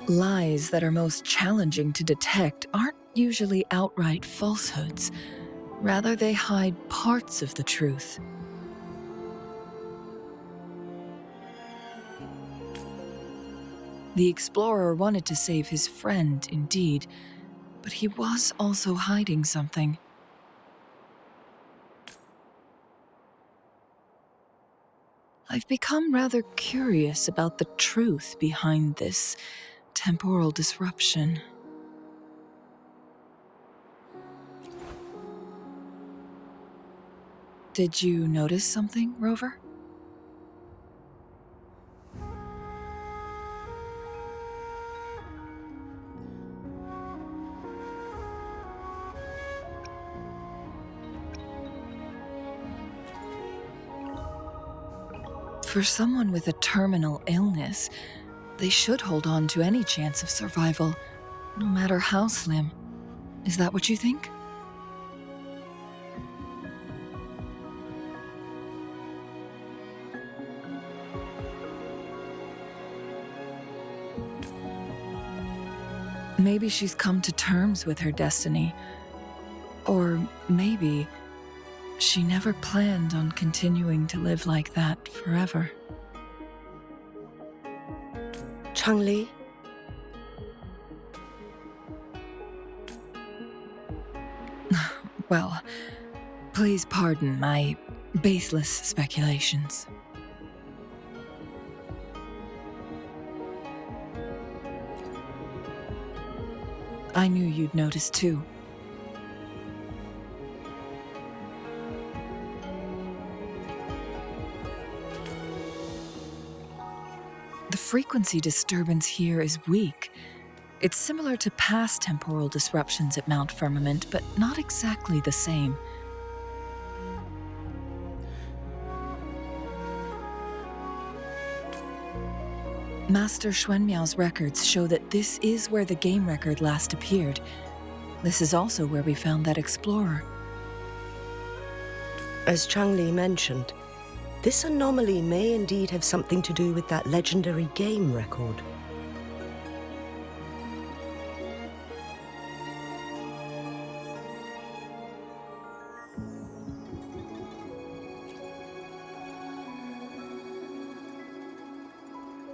Lies that are most challenging to detect aren't usually outright falsehoods. Rather, they hide parts of the truth. The explorer wanted to save his friend, indeed, but he was also hiding something. I've become rather curious about the truth behind this temporal disruption. Did you notice something, Rover? For someone with a terminal illness, they should hold on to any chance of survival, no matter how slim. Is that what you think? Maybe she's come to terms with her destiny. Or maybe she never planned on continuing to live like that forever. Changli? Well, please pardon my baseless speculations. I knew you'd notice too. The frequency disturbance here is weak. It's similar to past temporal disruptions at Mount Firmament, but not exactly the same. Master Xuanmiao's records show that this is where the game record last appeared. This is also where we found that explorer. As Changli mentioned, this anomaly may indeed have something to do with that legendary game record.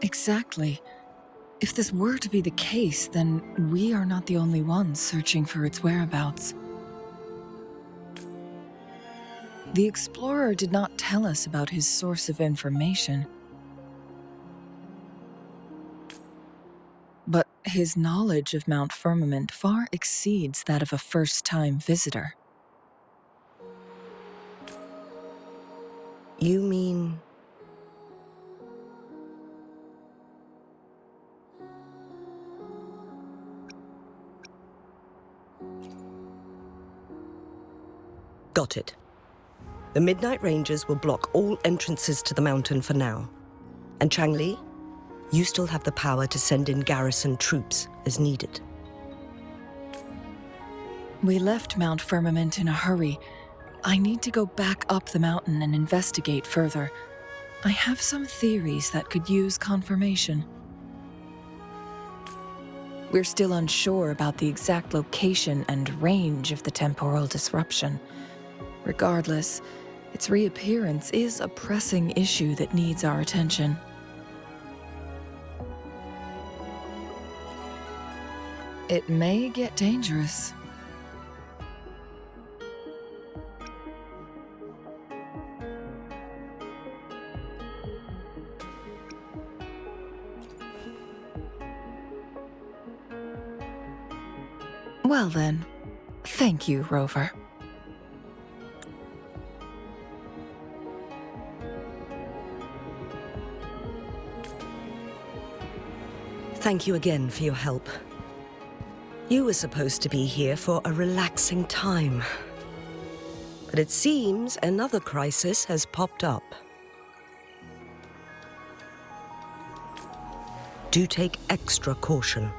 Exactly. If this were to be the case, then we are not the only ones searching for its whereabouts. The explorer did not tell us about his source of information. But his knowledge of Mount Firmament far exceeds that of a first-time visitor. You mean... Got it. The Midnight Rangers will block all entrances to the mountain for now. And Changli, you still have the power to send in garrison troops as needed. We left Mount Firmament in a hurry. I need to go back up the mountain and investigate further. I have some theories that could use confirmation. We're still unsure about the exact location and range of the temporal disruption. Regardless, its reappearance is a pressing issue that needs our attention. It may get dangerous. Well then, thank you, Rover. Thank you again for your help. You were supposed to be here for a relaxing time. But it seems another crisis has popped up. Do take extra caution.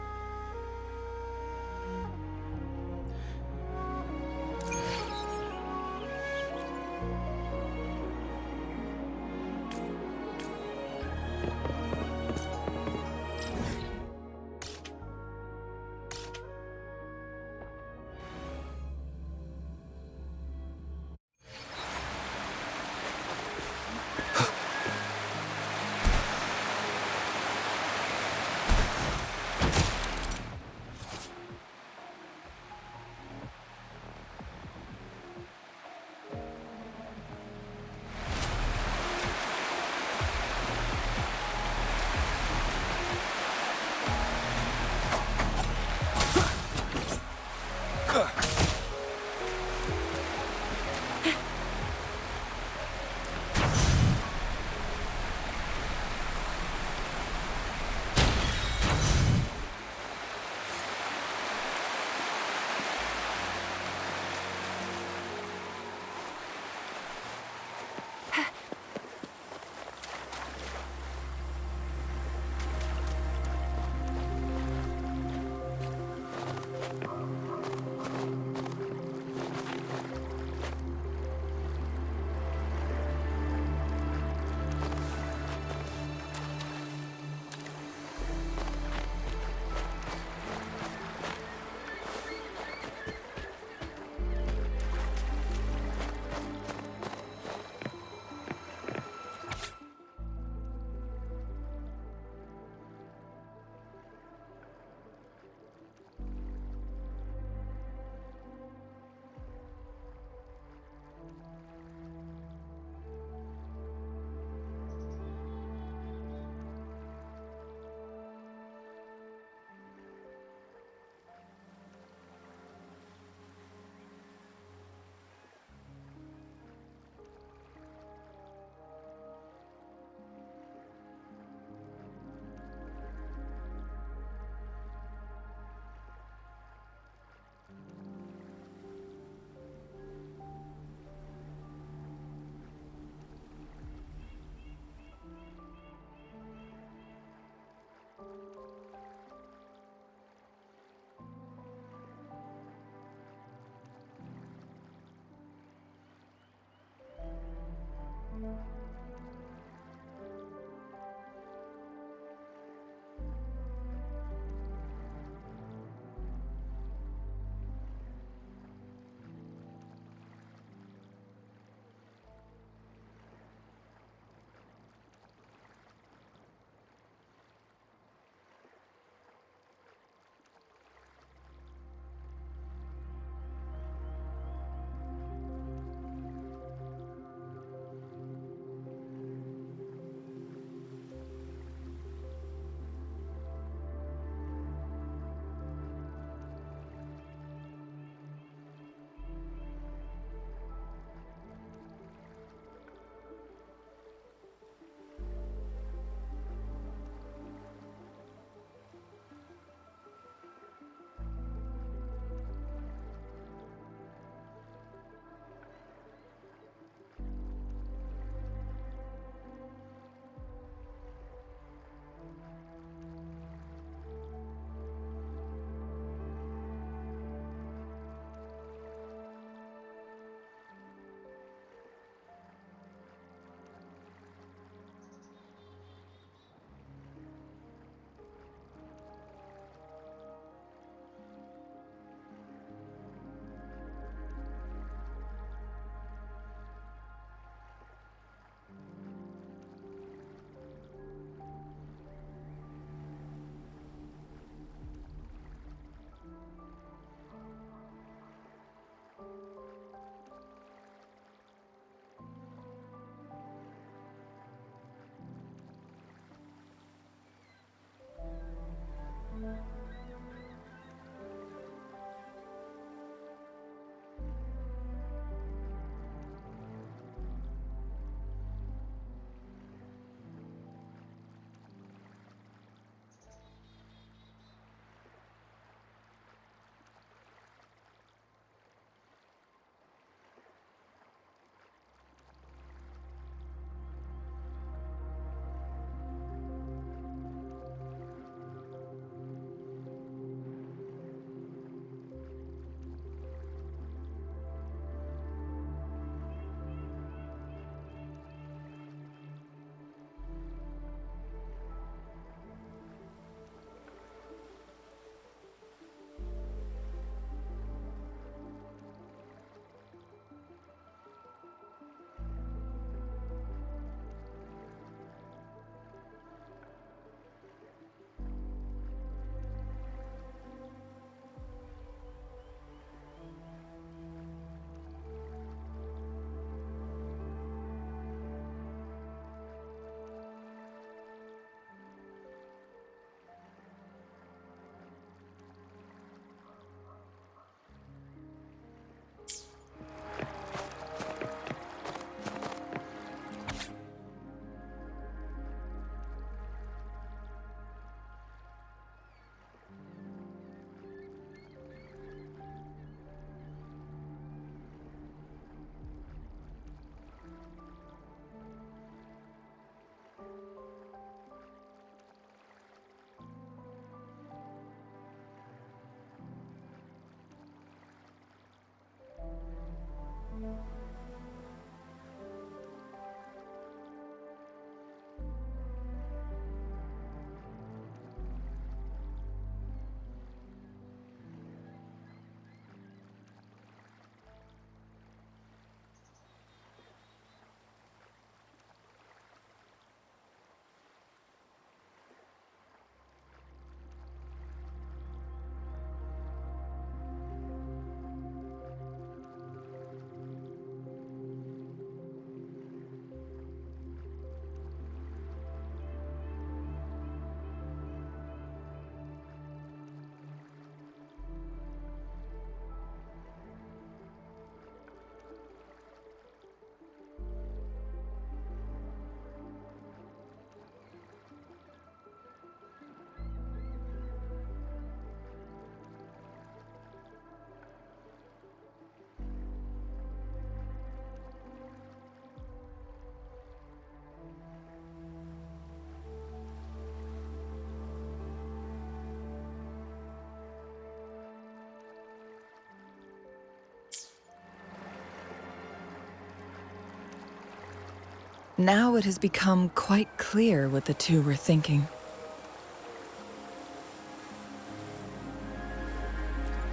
Now it has become quite clear what the two were thinking.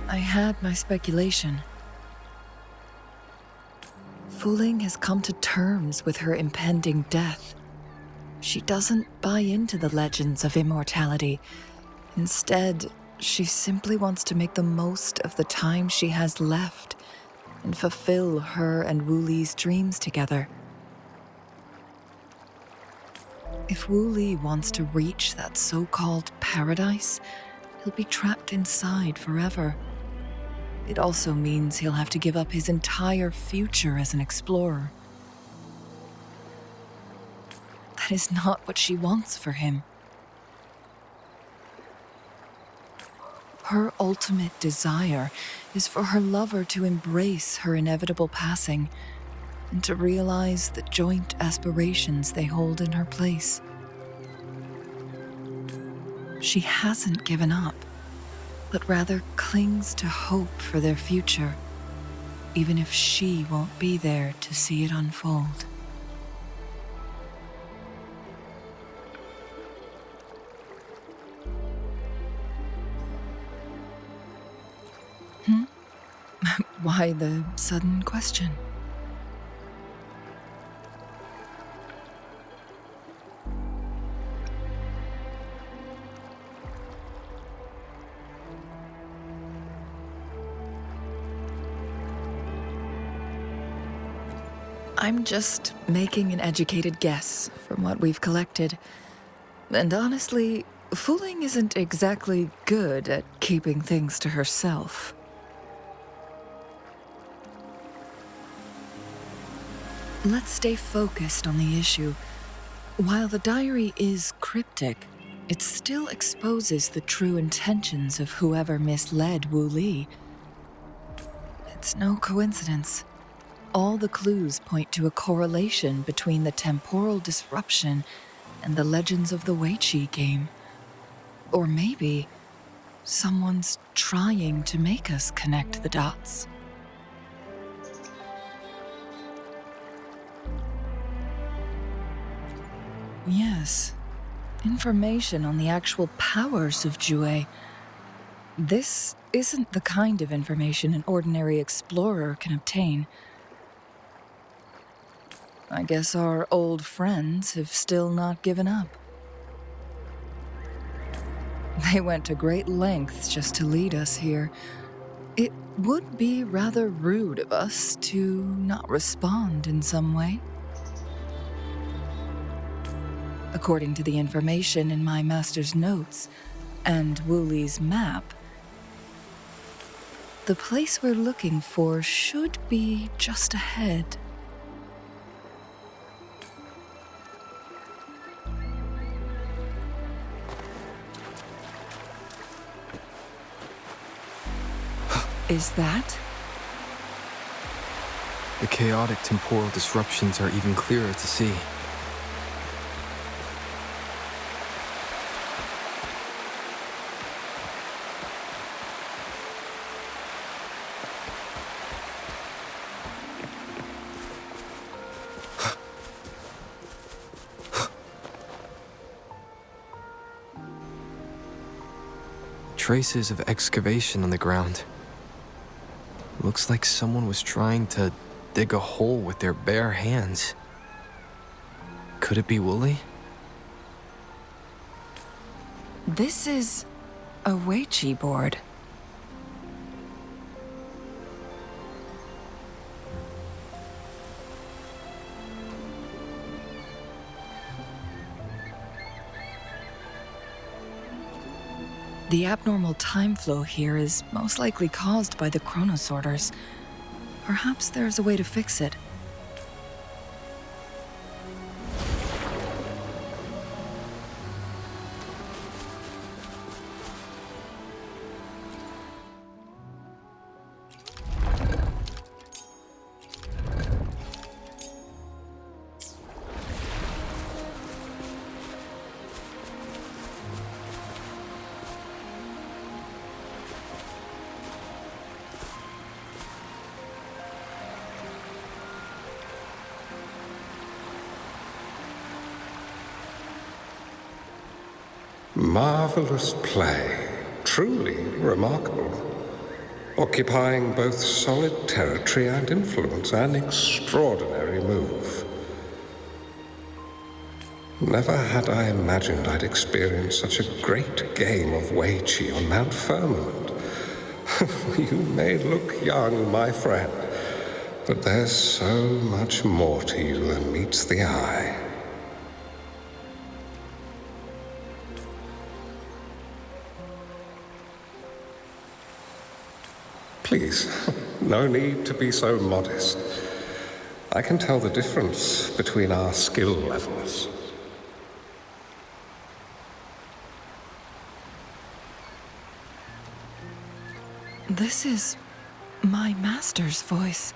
I had my speculation. Wuthering has come to terms with her impending death. She doesn't buy into the legends of immortality. Instead, she simply wants to make the most of the time she has left and fulfill her and Wu Li's dreams together. If Wu Li wants to reach that so-called paradise, he'll be trapped inside forever. It also means he'll have to give up his entire future as an explorer. That is not what she wants for him. Her ultimate desire is for her lover to embrace her inevitable passing and to realize the joint aspirations they hold in her place. She hasn't given up, but rather clings to hope for their future, even if she won't be there to see it unfold. Why the sudden question? I'm just making an educated guess from what we've collected. And honestly, Wuthering isn't exactly good at keeping things to herself. Let's stay focused on the issue. While the diary is cryptic, it still exposes the true intentions of whoever misled Wu Li. It's no coincidence. All the clues point to a correlation between the temporal disruption and the legends of the Weiqi game. Or maybe someone's trying to make us connect the dots. Yes, information on the actual powers of Jue. This isn't the kind of information an ordinary explorer can obtain. I guess our old friends have still not given up. They went to great lengths just to lead us here. It would be rather rude of us to not respond in some way. According to the information in my master's notes and Wu Li's map, the place we're looking for should be just ahead. Is that? The chaotic temporal disruptions are even clearer to see. Traces of excavation on the ground. Looks like someone was trying to dig a hole with their bare hands. Could it be Wu Li? This is a Weiqi board. The abnormal time flow here is most likely caused by the chronosorters. Perhaps there's a way to fix it. Marvelous play. Truly remarkable. Occupying both solid territory and influence, an extraordinary move. Never had I imagined I'd experience such a great game of Wei Qi on Mount Firmament. You may look young, my friend, but there's so much more to you than meets the eye. Please, no need to be so modest. I can tell the difference between our skill levels. This is my master's voice.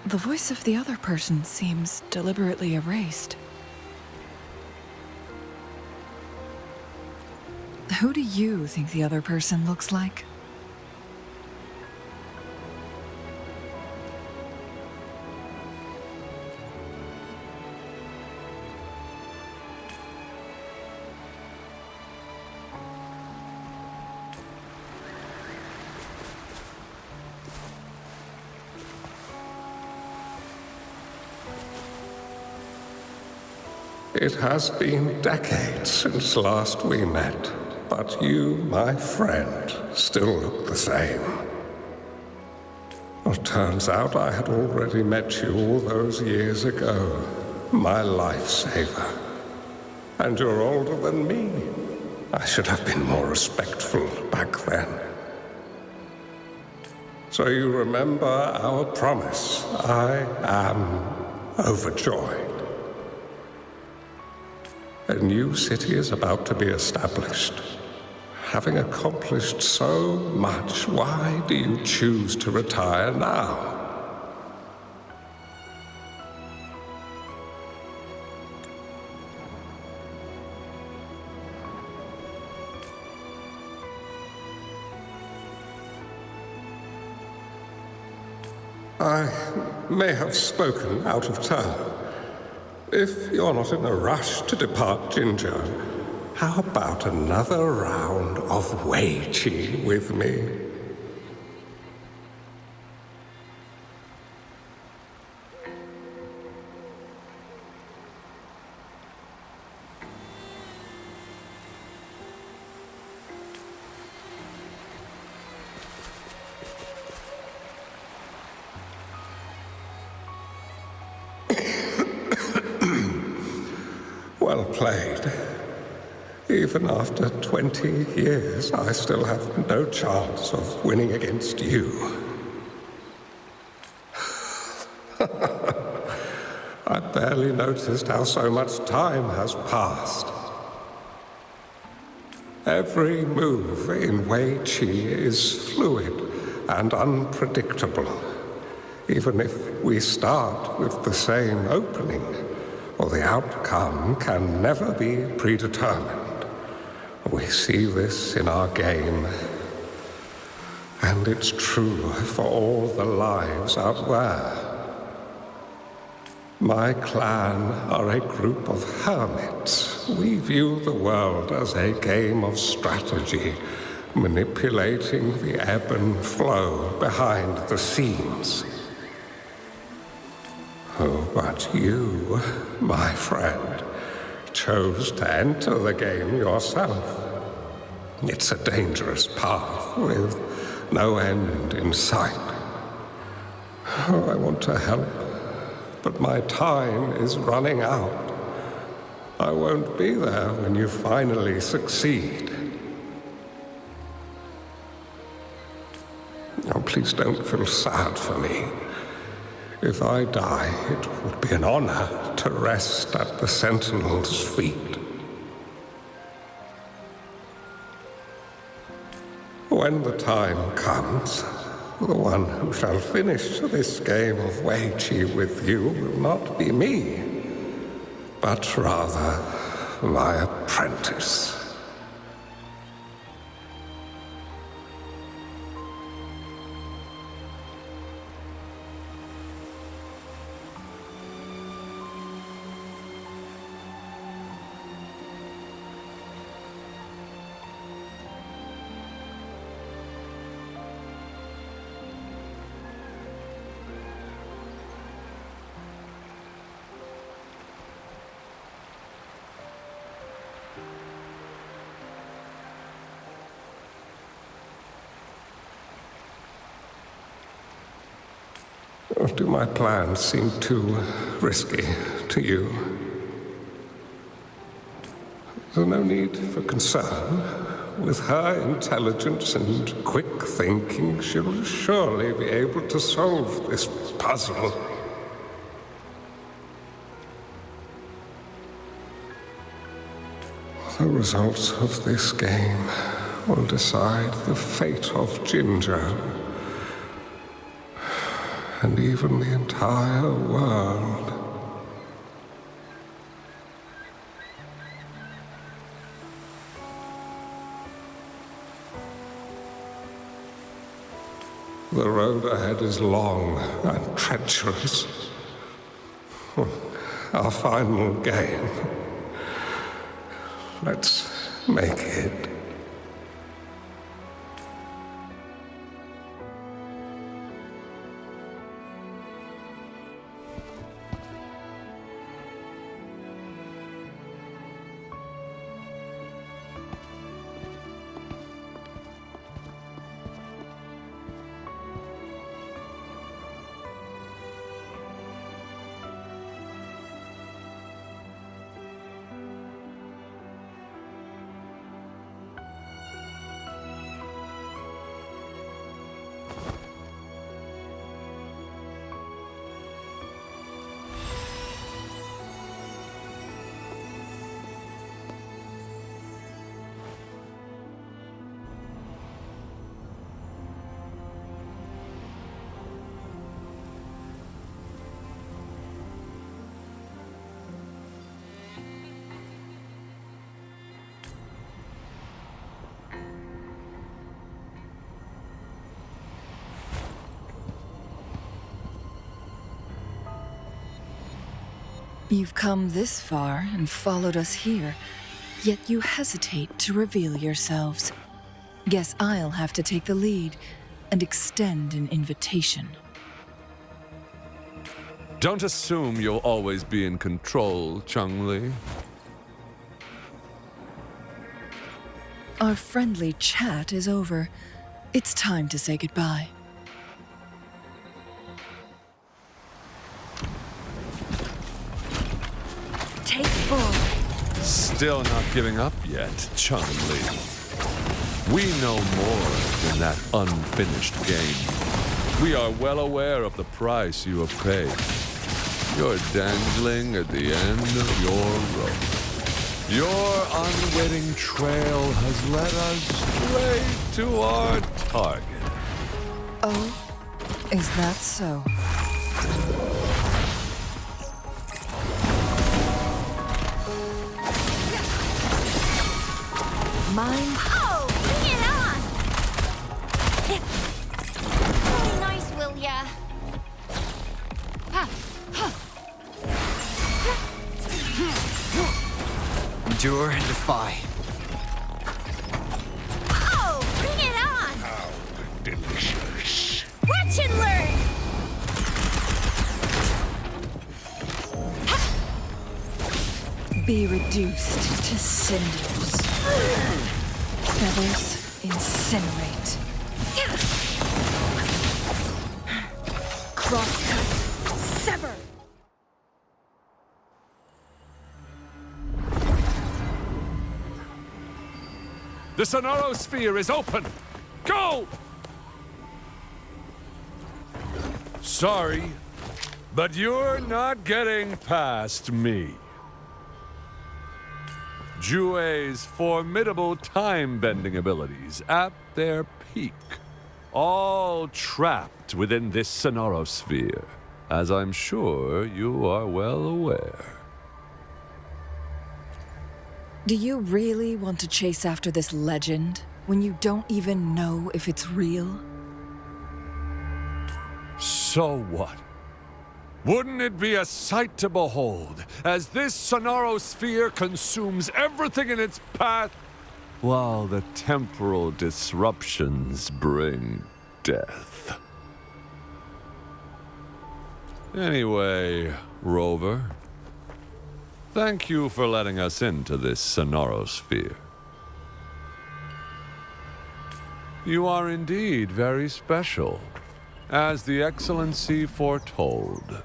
The voice of the other person seems deliberately erased. Who do you think the other person looks like? It has been decades since last we met, but you, my friend, still look the same. Well, turns out I had already met you all those years ago, my lifesaver. And you're older than me. I should have been more respectful back then. So you remember our promise. I am overjoyed. A new city is about to be established. Having accomplished so much, why do you choose to retire now? I may have spoken out of turn. If you're not in a rush to depart Jinzhou, how about another round of Wei Qi with me? Well played. Even after 20 years, I still have no chance of winning against you. I barely noticed how so much time has passed. Every move in Wei Qi is fluid and unpredictable, even if we start with the same opening. Or the outcome can never be predetermined. We see this in our game, and it's true for all the lives out there. My clan are a group of hermits. We view the world as a game of strategy, manipulating the ebb and flow behind the scenes. Oh, but you, my friend, chose to enter the game yourself. It's a dangerous path with no end in sight. Oh, I want to help, but my time is running out. I won't be there when you finally succeed. Oh, please don't feel sad for me. If I die, it would be an honor to rest at the Sentinel's feet. When the time comes, the one who shall finish this game of Wei Qi with you will not be me, but rather my apprentice. Or do my plans seem too risky to you? There's no need for concern. With her intelligence and quick thinking, she'll surely be able to solve this puzzle. The results of this game will decide the fate of Jinzhou, and even the entire world. The road ahead is long and treacherous. Our final game. Let's make it. You've come this far and followed us here, yet you hesitate to reveal yourselves. Guess I'll have to take the lead and extend an invitation. Don't assume you'll always be in control, Changli. Our friendly chat is over. It's time to say goodbye. Take full. Still not giving up yet, Changli. We know more than that unfinished game. We are well aware of the price you have paid. You're dangling at the end of your rope. Your unwitting trail has led us straight to our target. Oh, is that so? Mine. Oh, bring it on! Really nice, will ya? Endure and defy. Oh, bring it on! How delicious. Watch and learn! Be reduced to cinders. Feathers incinerate. Crosscut. Sever. The Sonorosphere is open! Go! Sorry, but you're not getting past me. Jue's formidable time-bending abilities at their peak, all trapped within this Sonorosphere, as I'm sure you are well aware. Do you really want to chase after this legend when you don't even know if it's real? So what? Wouldn't it be a sight to behold, as this Sonorosphere consumes everything in its path, while the temporal disruptions bring death? Anyway, Rover, thank you for letting us into this Sonorosphere. You are indeed very special. as the Excellency foretold.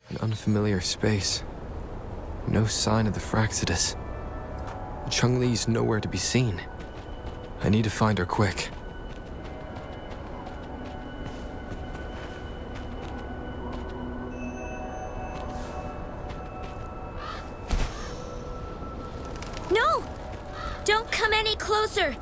An unfamiliar space. No sign of the Fraxidus. Changli's nowhere to be seen. I need to find her quick. No! Don't come any closer!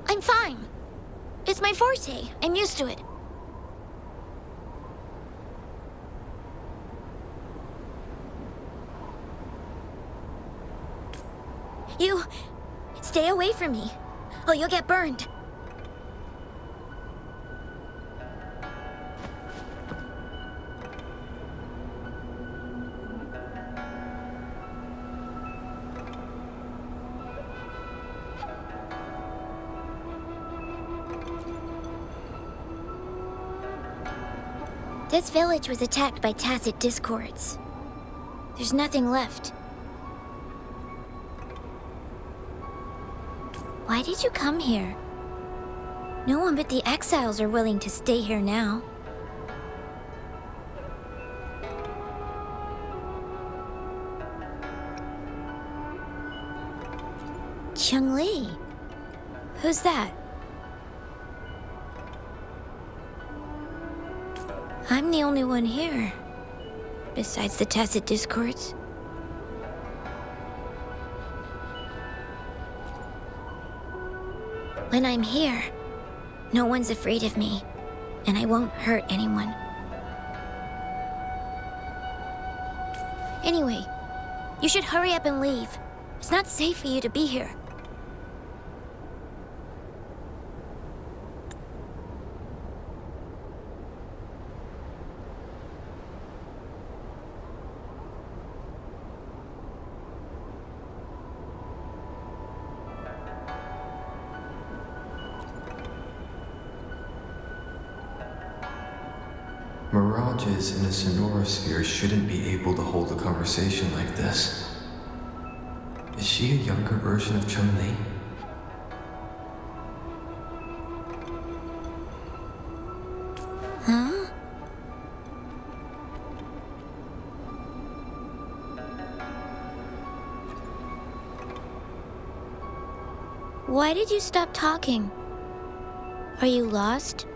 I'm fine. It's my forte. I'm used to it. You... stay away from me. Oh, you'll get burned. This village was attacked by tacit discords. There's nothing left. Why did you come here? No one but the exiles are willing to stay here now. Changli? Who's that? I'm the only one here, besides the tacit discords. When I'm here, no one's afraid of me, and I won't hurt anyone. Anyway, you should hurry up and leave. It's not safe for you to be here. Mirages in a sonorosphere shouldn't be able to hold a conversation like this. Is she a younger version of Changli? Huh? Why did you stop talking? Are you lost?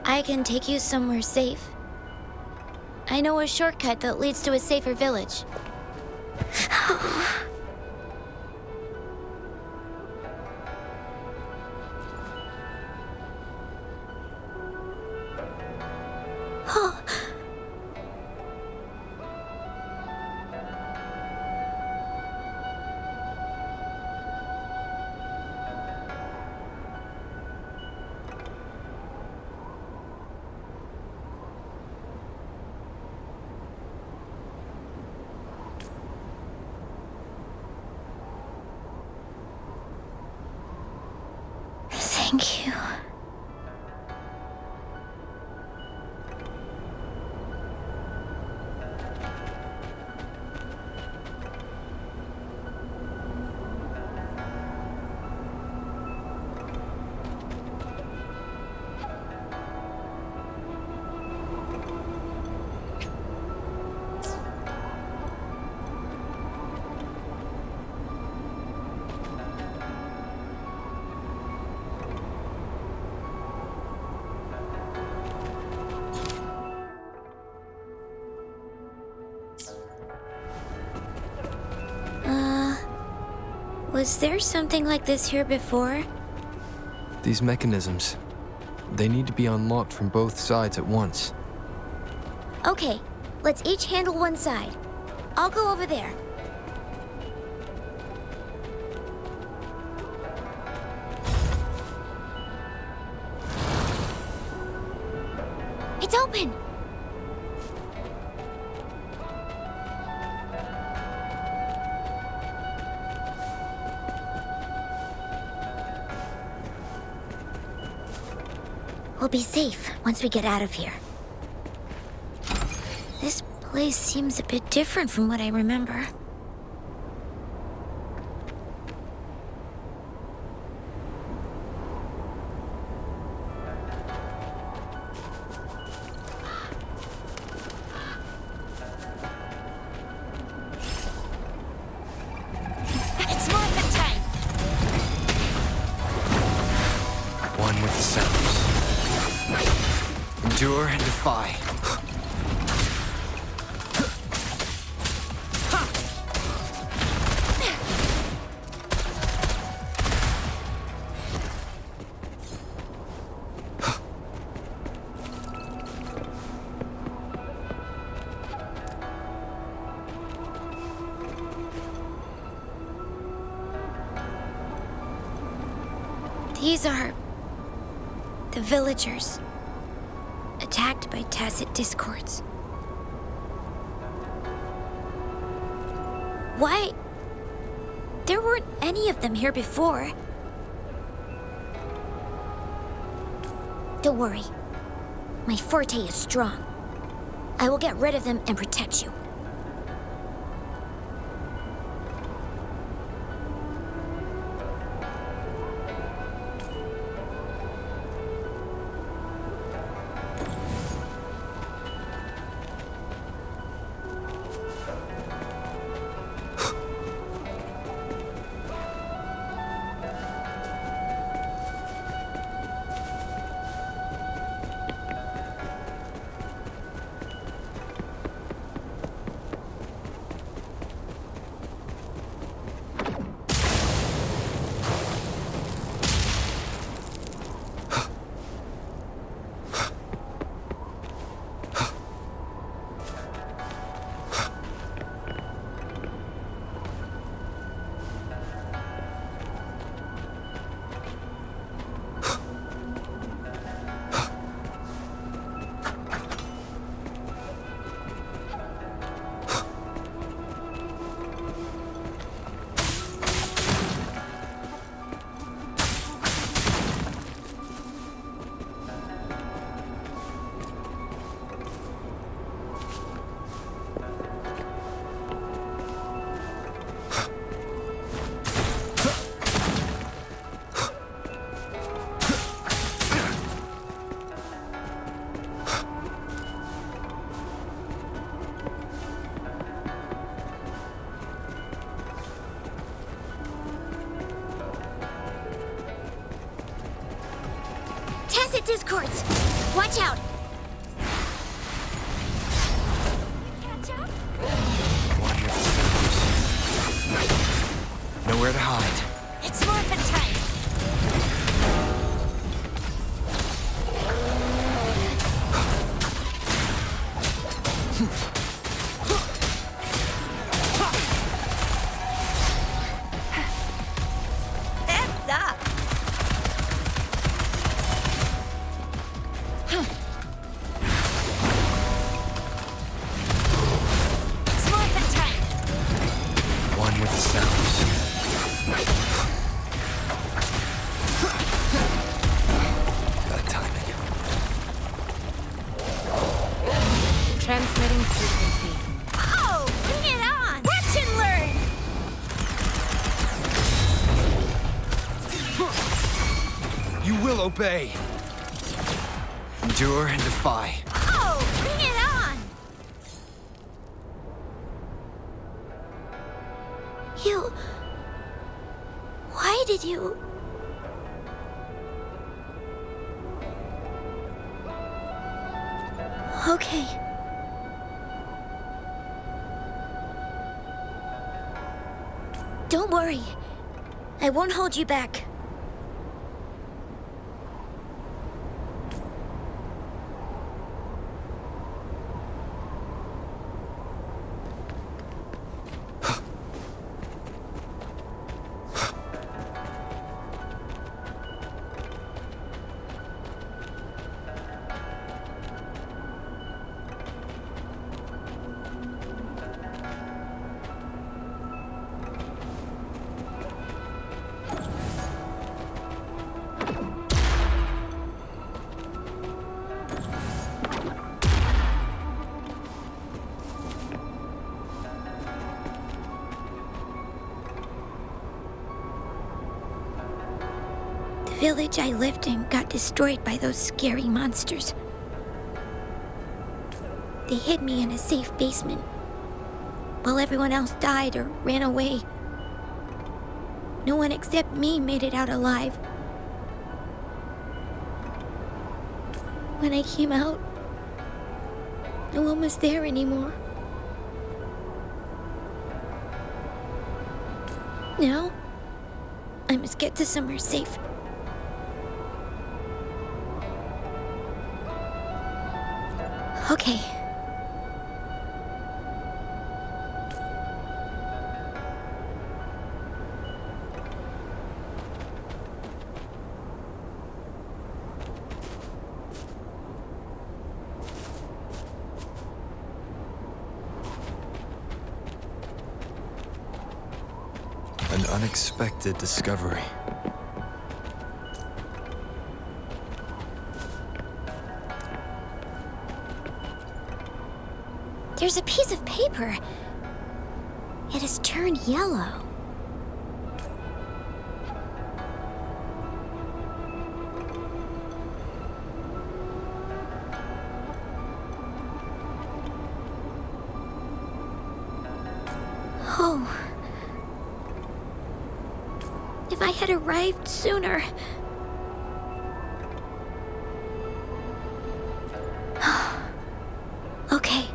I can take you somewhere safe. I know a shortcut that leads to a safer village. Oh. Thank you. Was there something like this here before? These mechanisms, they need to be unlocked from both sides at once. Okay, let's each handle one side. I'll go over there. It's open! We'll be safe once we get out of here. This place seems a bit different from what I remember. It's Morphin time! One with the sounds. Endure and defy. These are the villagers, attacked by tacit discords. Why? There weren't any of them here before. Don't worry. My forte is strong. I will get rid of them and protect you. Tacit discords! Watch out! One with the sounds. Nowhere to hide. It's Morphin time! Heads up! It's Morphin time! One with the sounds. Bad timing. Transmitting frequency. Oh, bring it on! Watch and learn! You will obey. Endure and defy. Oh, bring it on! You... Why did you... Okay. Don't worry. I won't hold you back. The village I lived in got destroyed by those scary monsters. They hid me in a safe basement, while everyone else died or ran away. No one except me made it out alive. When I came out, no one was there anymore. Now, I must get to somewhere safe. Okay. An unexpected discovery. There's a piece of paper. It has turned yellow. Oh. If I had arrived sooner. Okay.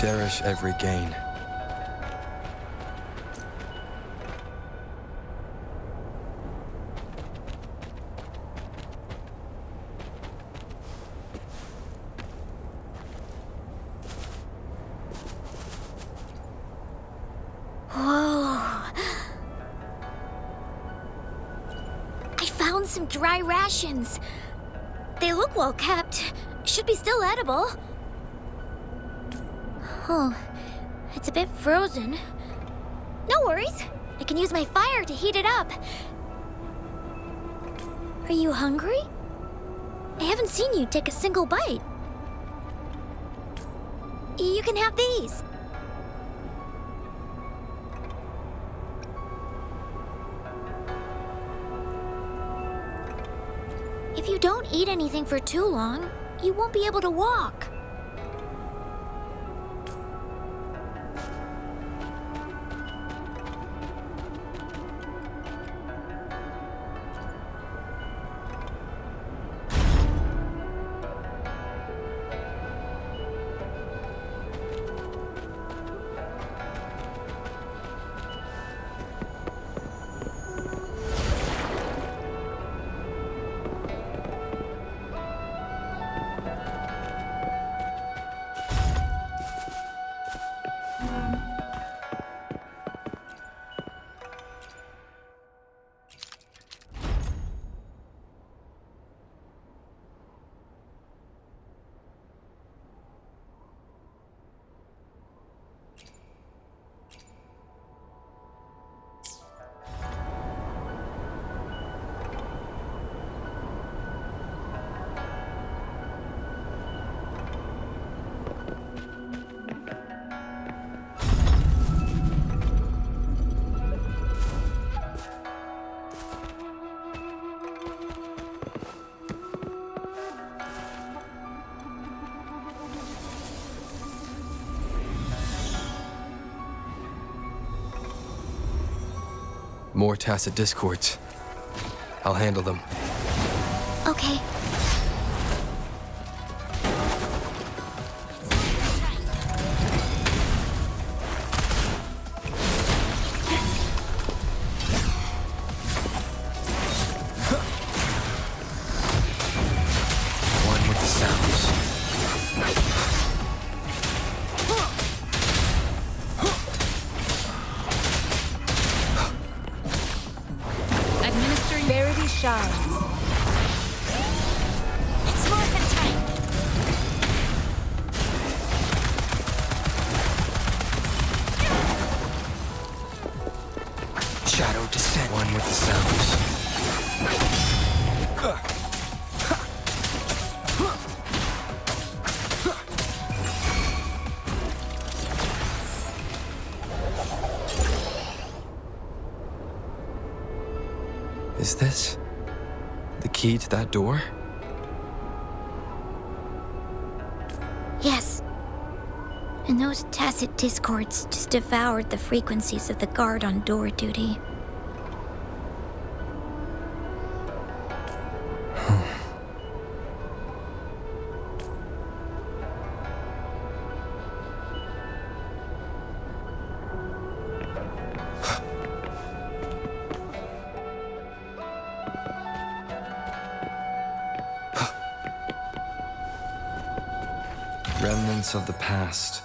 Cherish every gain. Whoa. I found some dry rations. They look well kept. Should be still edible. Oh, it's a bit frozen. No worries. I can use my fire to heat it up. Are you hungry? I haven't seen you take a single bite. You can have these. If you don't eat anything for too long, you won't be able to walk. More tacit discords. I'll handle them. Okay. One with the sounds. Administering Verity Shines. It's more than time. Shadow descent. One with the sounds. Is this the key to that door? Yes. And those tacit discords just devoured the frequencies of the guard on door duty. Remnants of the past.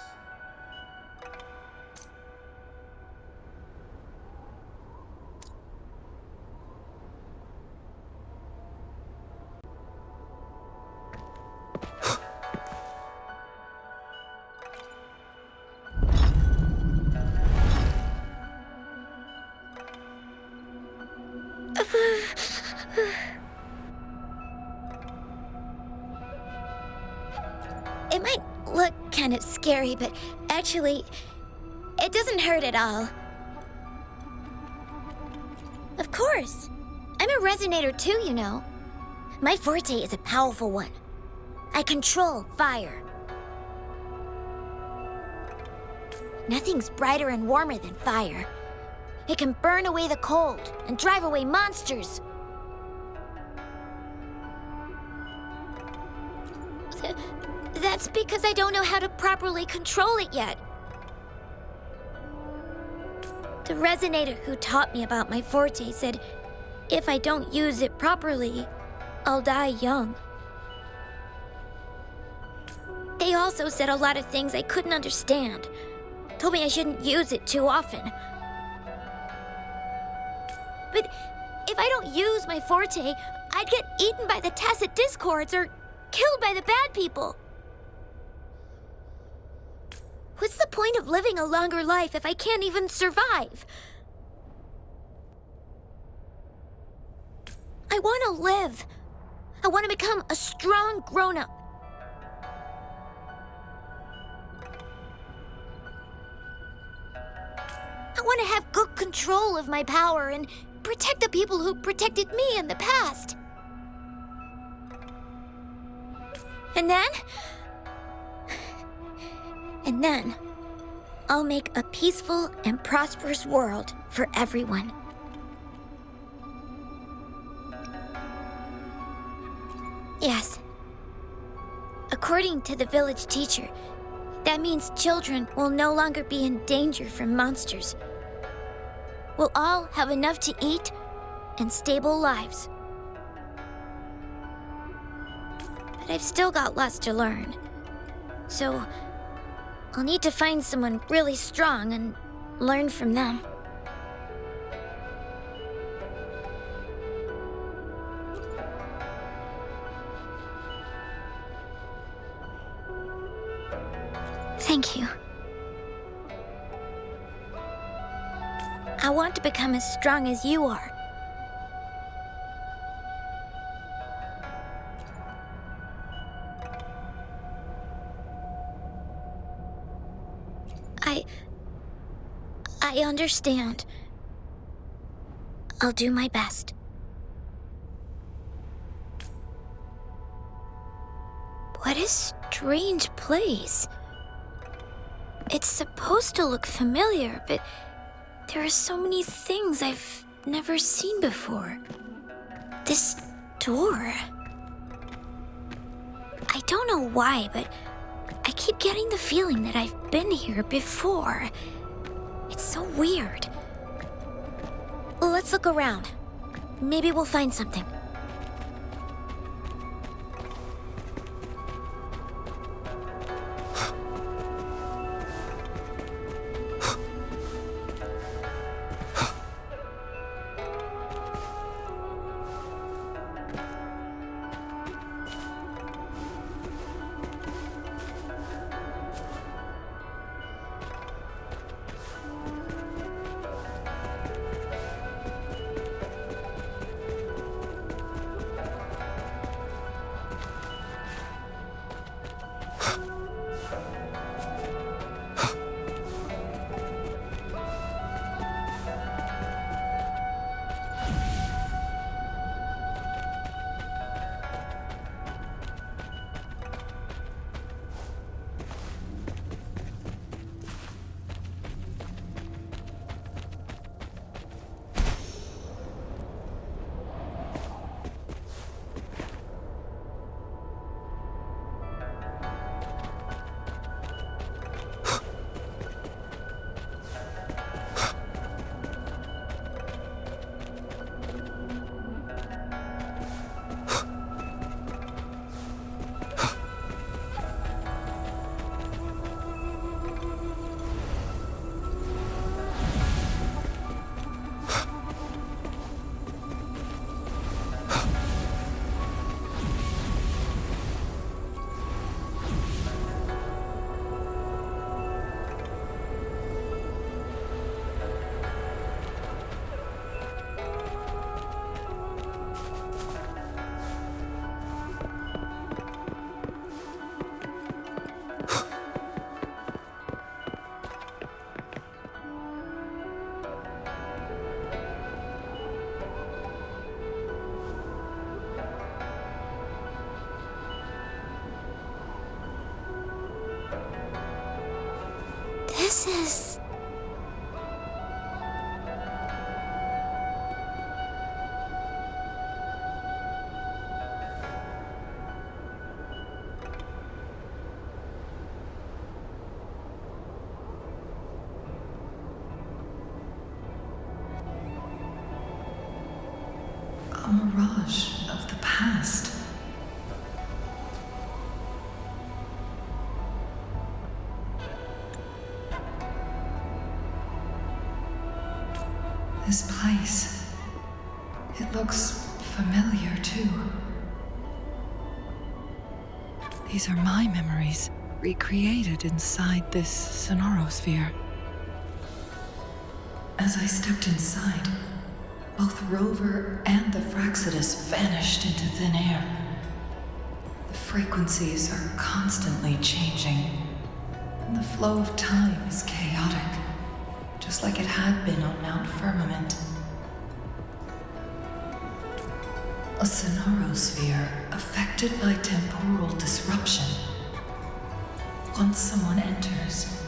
It might look kind of scary, but actually, it doesn't hurt at all. Of course. I'm a resonator too, you know. My forte is a powerful one. I control fire. Nothing's brighter and warmer than fire. It can burn away the cold and drive away monsters. That's because I don't know how to properly control it yet. The resonator who taught me about my forte said if I don't use it properly, I'll die young. They also said a lot of things I couldn't understand. Told me I shouldn't use it too often. But if I don't use my forte, I'd get eaten by the tacit discords or killed by the bad people. What's the point of living a longer life if I can't even survive? I want to live. I want to become a strong grown-up. I want to have good control of my power and protect the people who protected me in the past. And then, I'll make a peaceful and prosperous world for everyone. Yes. According to the village teacher, that means children will no longer be in danger from monsters. We'll all have enough to eat and stable lives. But I've still got lots to learn. So, I'll need to find someone really strong and learn from them. Thank you. I want to become as strong as you are. I understand. I'll do my best. What a strange place. It's supposed to look familiar, but there are so many things I've never seen before. This door. I don't know why, but I keep getting the feeling that I've been here before. It's so weird. Let's look around. Maybe we'll find something. This is... a mirage of the past. This place, it looks familiar too. These are my memories, recreated inside this sonorosphere. As I stepped inside, both Rover and the Fraxidus vanished into thin air. The frequencies are constantly changing, and the flow of time is chaotic, just like it had been on Mount Firmament. A sonorosphere affected by temporal disruption. Once someone enters,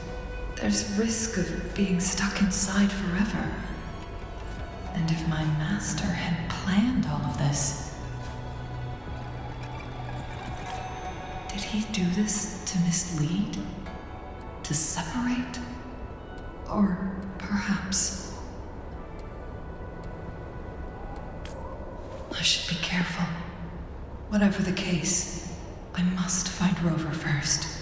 there's risk of being stuck inside forever. And if my master had planned all of this, did he do this to mislead? To separate? Or perhaps I should be careful. Whatever the case, I must find Rover first.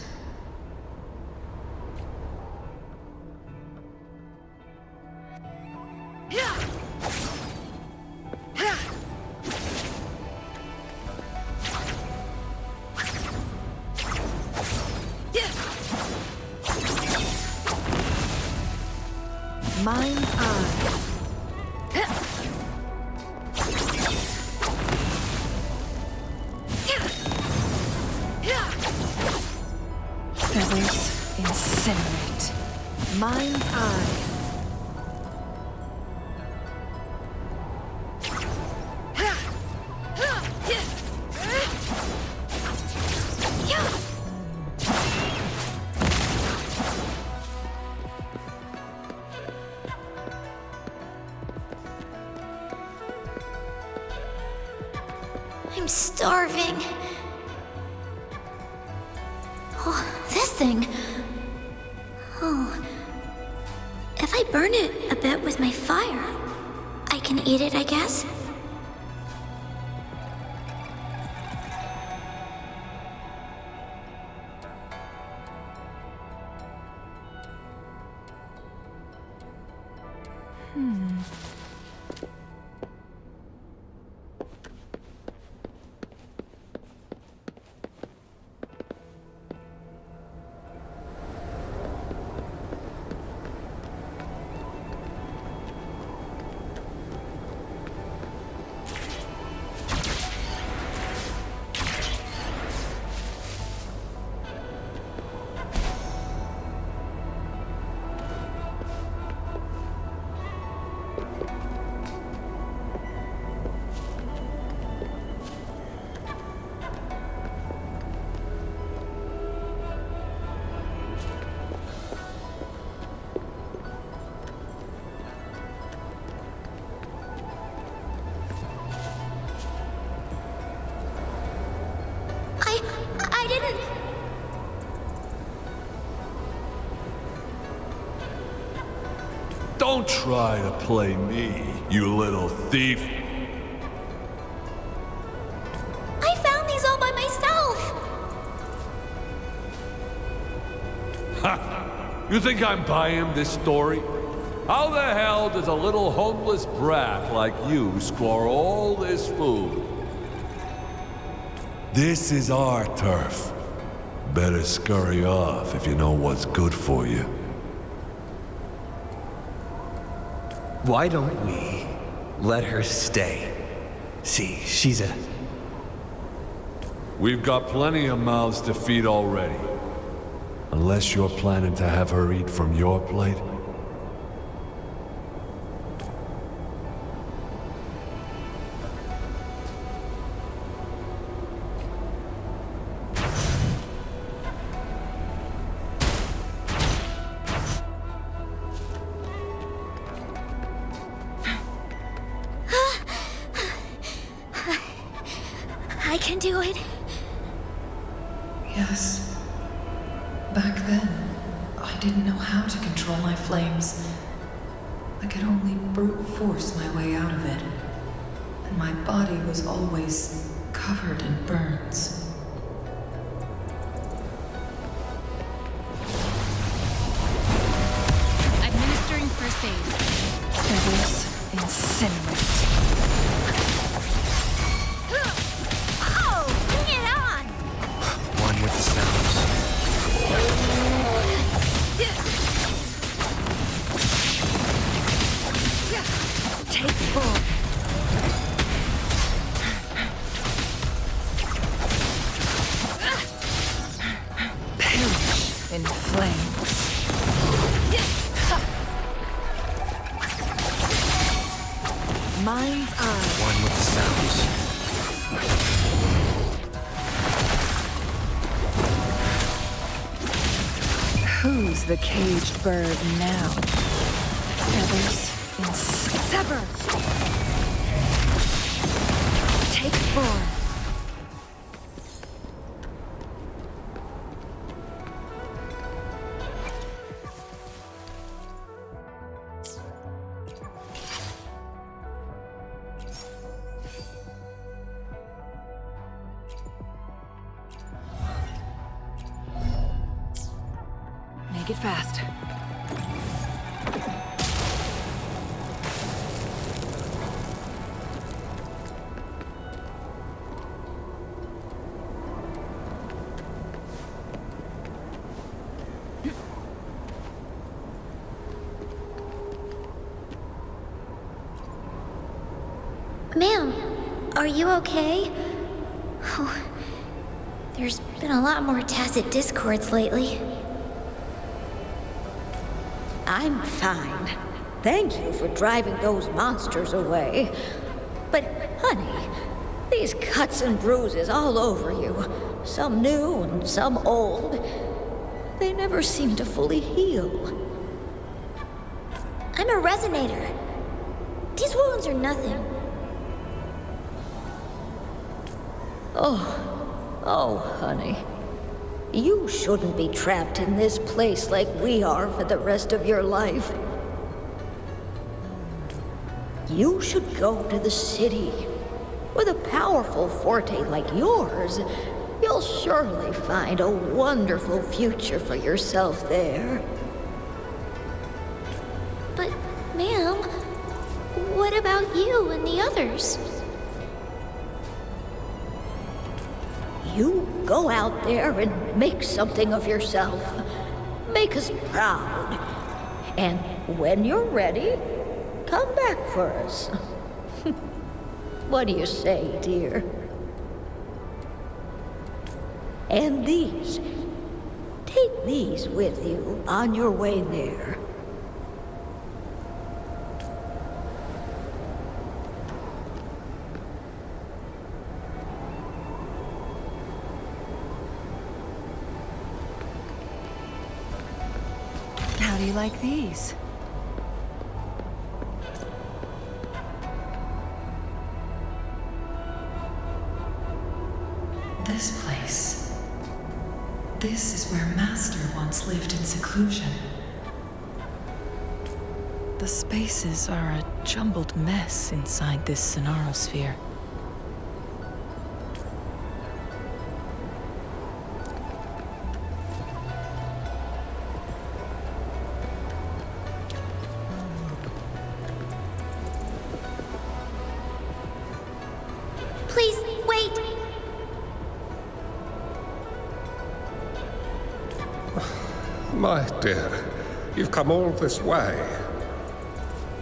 Mind's eye. Feathers incinerate. Mind's eye. I'm starving. Oh, this thing. Oh. If I burn it a bit with my fire, I can eat it, I guess? I didn't... Don't try to play me, you little thief. I found these all by myself! Ha! You think I'm buying this story? How the hell does a little homeless brat like you score all this food? This is our turf. Better scurry off if you know what's good for you. Why don't we let her stay? See, she's a... We've got plenty of mouths to feed already. Unless you're planning to have her eat from your plate. I can do it. Yes. Back then, I didn't know how to control my flames. I could only brute force my way out of it. And my body was always covered in burns. Administering first aid. Feathers incinerate. Oh, bring it on! One with the sounds. Take full. Perish in flames. Mind's eye. One with the sounds. Who's the caged bird now? Feathers in sever. Take form. Make it fast. Ma'am, are you okay? Oh, there's been a lot more tacit discords lately. I'm fine. Thank you for driving those monsters away. But, honey, these cuts and bruises all over you, some new and some old, they never seem to fully heal. I'm a resonator. These wounds are nothing. Oh, honey. You shouldn't be trapped in this place like we are for the rest of your life. You should go to the city. With a powerful forte like yours, you'll surely find a wonderful future for yourself there. But, ma'am, what about you and the others? You go out there and make something of yourself. Make us proud. And when you're ready, come back for us. What do you say, dear? And these. Take these with you on your way there. How do you like these? This place. This is where Master once lived in seclusion. The spaces are a jumbled mess inside this Sonarosphere. Please, wait! My dear, you've come all this way.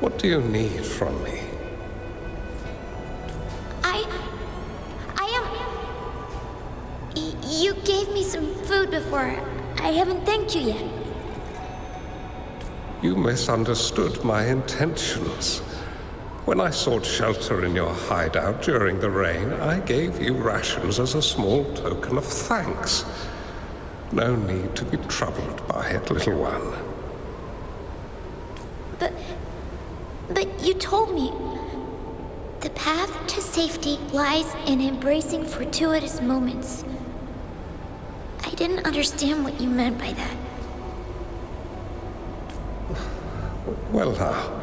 What do you need from me? You gave me some food before. I haven't thanked you yet. You misunderstood my intentions. When I sought shelter in your hideout during the rain, I gave you rations as a small token of thanks. No need to be troubled by it, little one. But you told me the path to safety lies in embracing fortuitous moments. I didn't understand what you meant by that. Well now,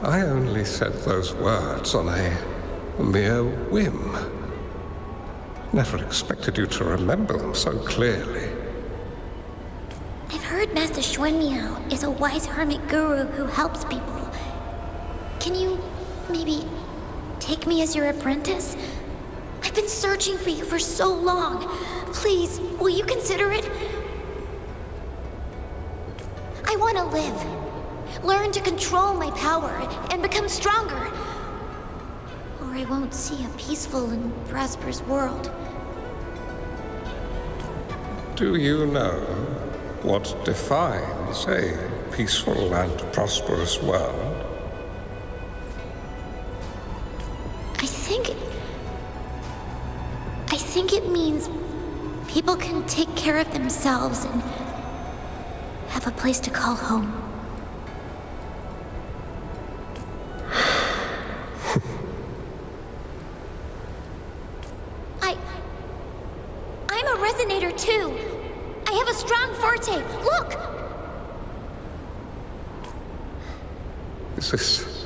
I only said those words on a mere whim. Never expected you to remember them so clearly. I've heard Master Xuanmiao is a wise hermit guru who helps people. Can you maybe take me as your apprentice? I've been searching for you for so long. Please, will you consider it? I want to live. Learn to control my power and become stronger. Or I won't see a peaceful and prosperous world. Do you know what defines a peaceful and prosperous world? I think it means people can take care of themselves and have a place to call home. I'm a resonator too. I have a strong forte. Look! Is this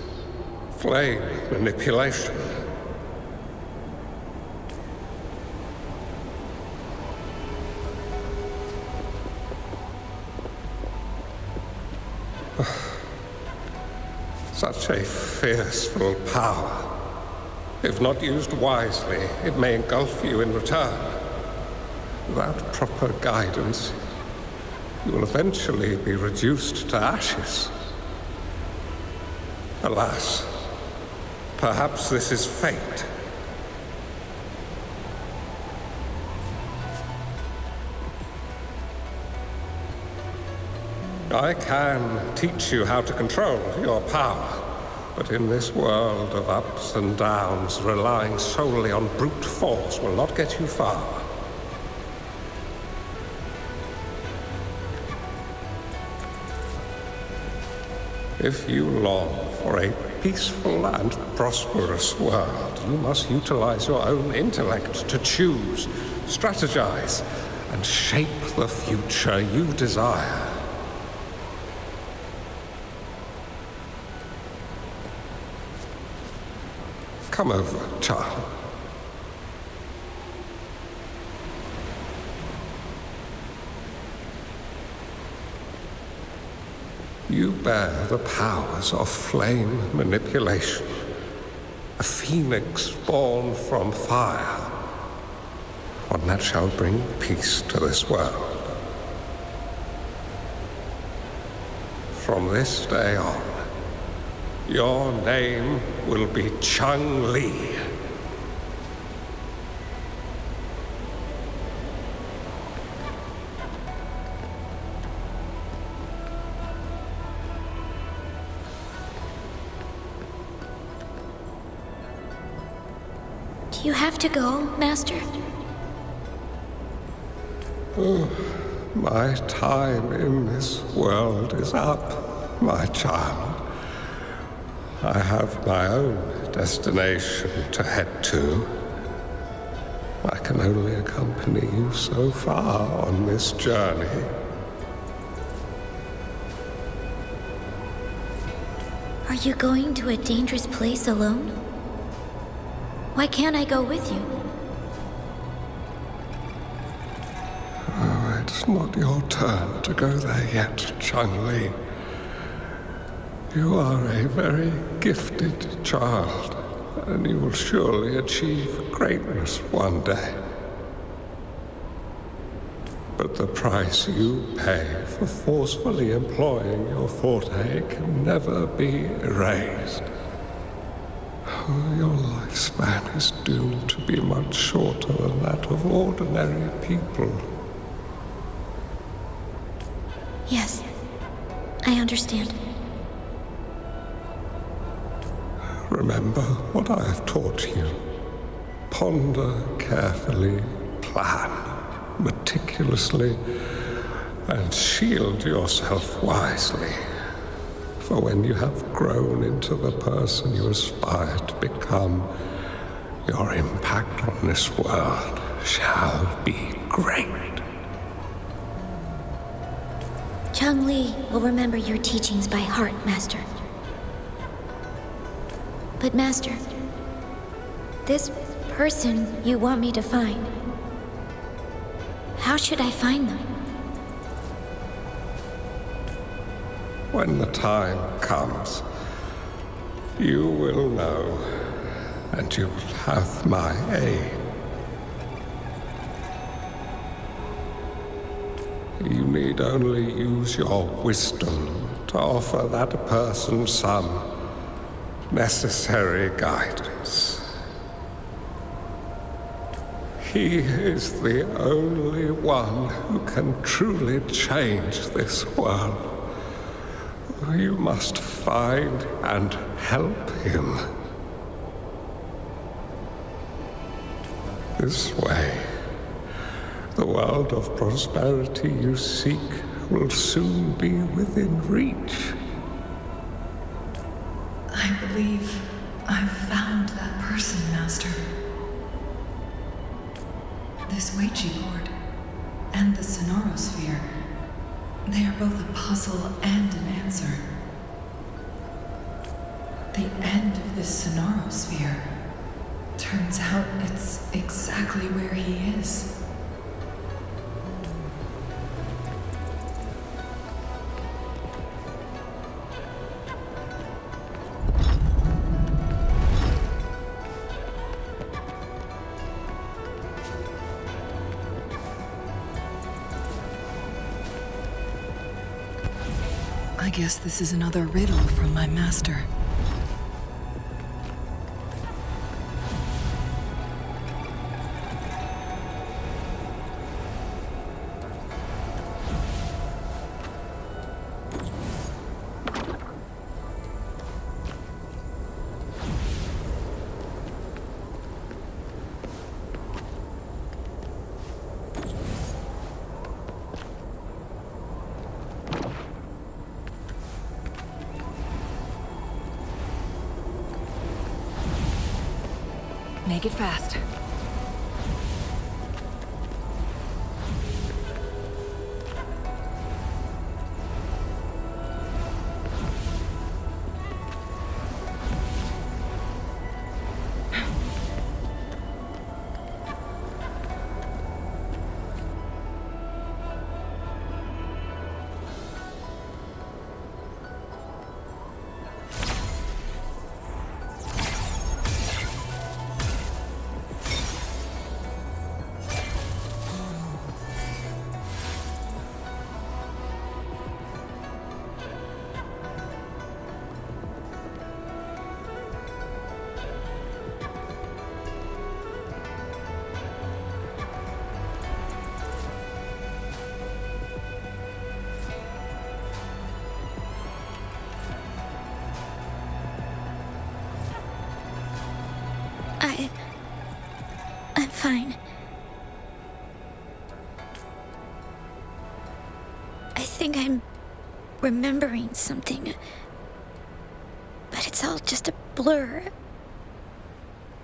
flame manipulation? Such a fearful power. If not used wisely, it may engulf you in return. Without proper guidance, you will eventually be reduced to ashes. Alas, perhaps this is fate. I can teach you how to control your power, but in this world of ups and downs, relying solely on brute force will not get you far. If you long for a peaceful and prosperous world, you must utilize your own intellect to choose, strategize, and shape the future you desire. Come over, child. You bear the powers of flame manipulation, a phoenix born from fire, one that shall bring peace to this world. From this day on, your name will be Changli. Do you have to go, Master? My time in this world is up, my child. I have my own destination to head to. I can only accompany you so far on this journey. Are you going to a dangerous place alone? Why can't I go with you? Oh, it's not your turn to go there yet, Changli. You are a very gifted child, and you will surely achieve greatness one day. But the price you pay for forcefully employing your forte can never be erased. Your lifespan is doomed to be much shorter than that of ordinary people. Yes, I understand. Remember what I have taught you. Ponder carefully, plan meticulously, and shield yourself wisely. For when you have grown into the person you aspire to become, your impact on this world shall be great. Changli will remember your teachings by heart, Master. But Master, this person you want me to find, how should I find them? When the time comes, you will know, and you will have my aid. You need only use your wisdom to offer that person some necessary guidance. He is the only one who can truly change this world. You must find and help him. This way, the world of prosperity you seek will soon be within reach. I believe I've found that person, Master. This Ouija board and the sonorosphere, they are both a puzzle and an answer. The end of this sonorosphere, turns out it's exactly where he is. I guess this is another riddle from my master. Make it fast. I'm fine. I think I'm remembering something, but it's all just a blur.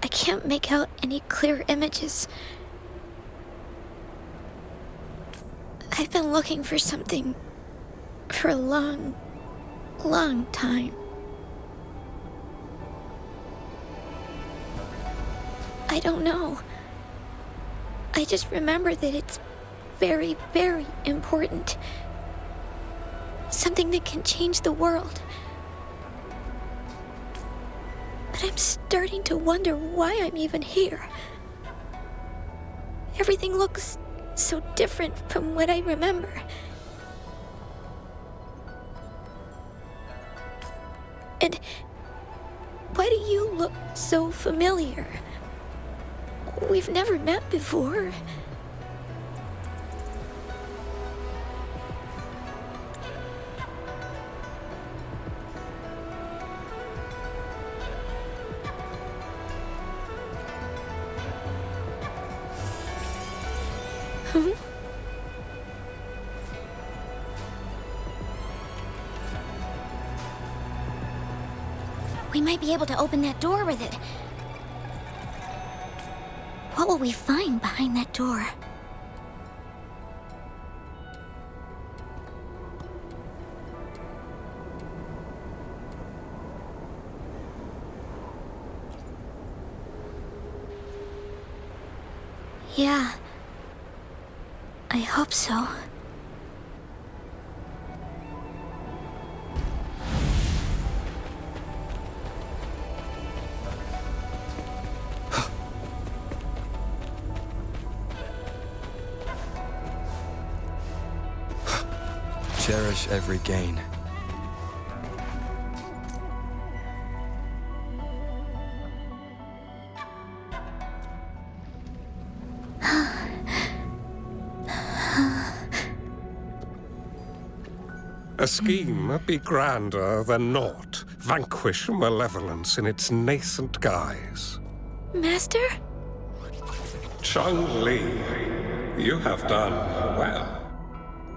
I can't make out any clear images. I've been looking for something for a long, long time. I don't know. I just remember that it's very, very important. Something that can change the world. But I'm starting to wonder why I'm even here. Everything looks so different from what I remember. And why do you look so familiar? We've never met before. Huh? We might be able to open that door with it. What will we find behind that door? Yeah, I hope so. Cherish every gain. A scheme be grander than naught. Vanquish malevolence in its nascent guise. Master? Changli, you have done well.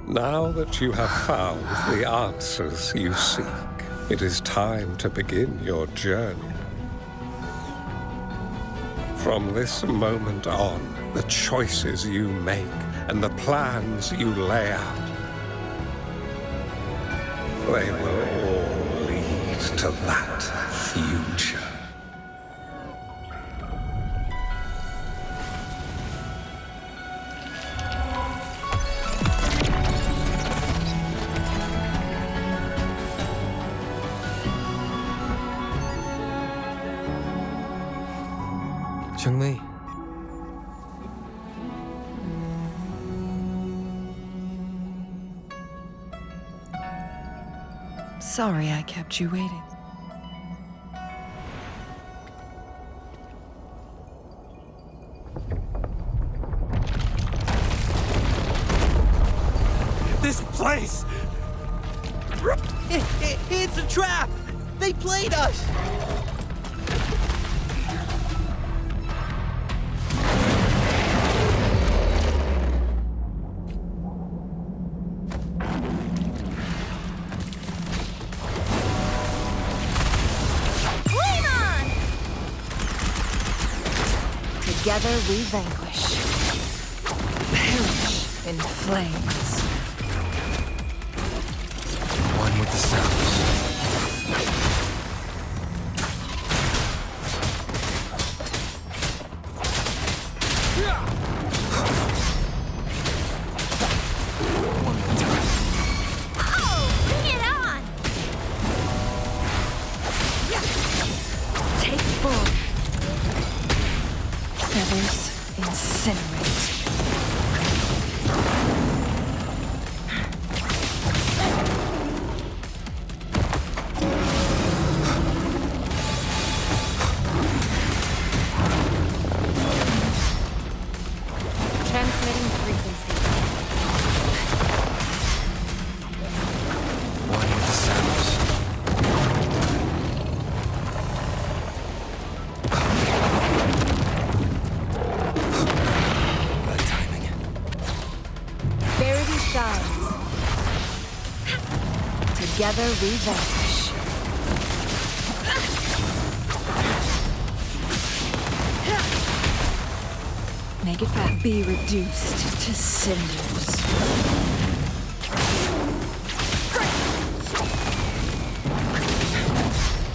Now that you have found the answers you seek, it is time to begin your journey. From this moment on, the choices you make and the plans you lay out, they will all lead to that future. Changli. Sorry I kept you waiting. This place! It's a trap! They played us! Together we vanquish. Perish in flames. One with the sounds. Together we vanquish. Make it fat. Be reduced to cinders.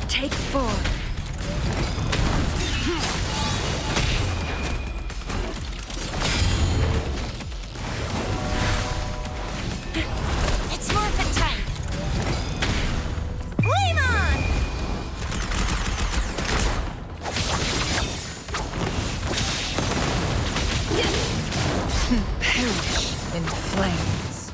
Take 4. It's morphin' time! Flame on! Perish in flames.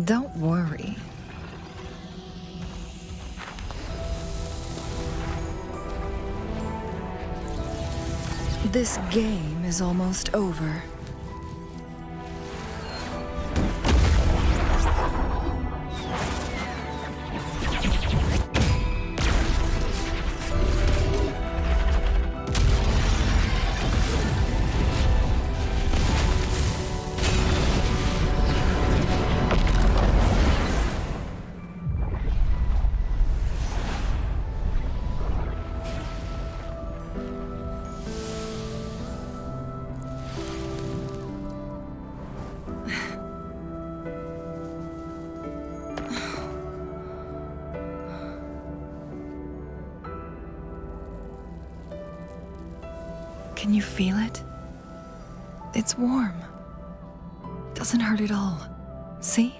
Don't worry. This game is almost over. Can you feel it? It's warm. Doesn't hurt at all. See?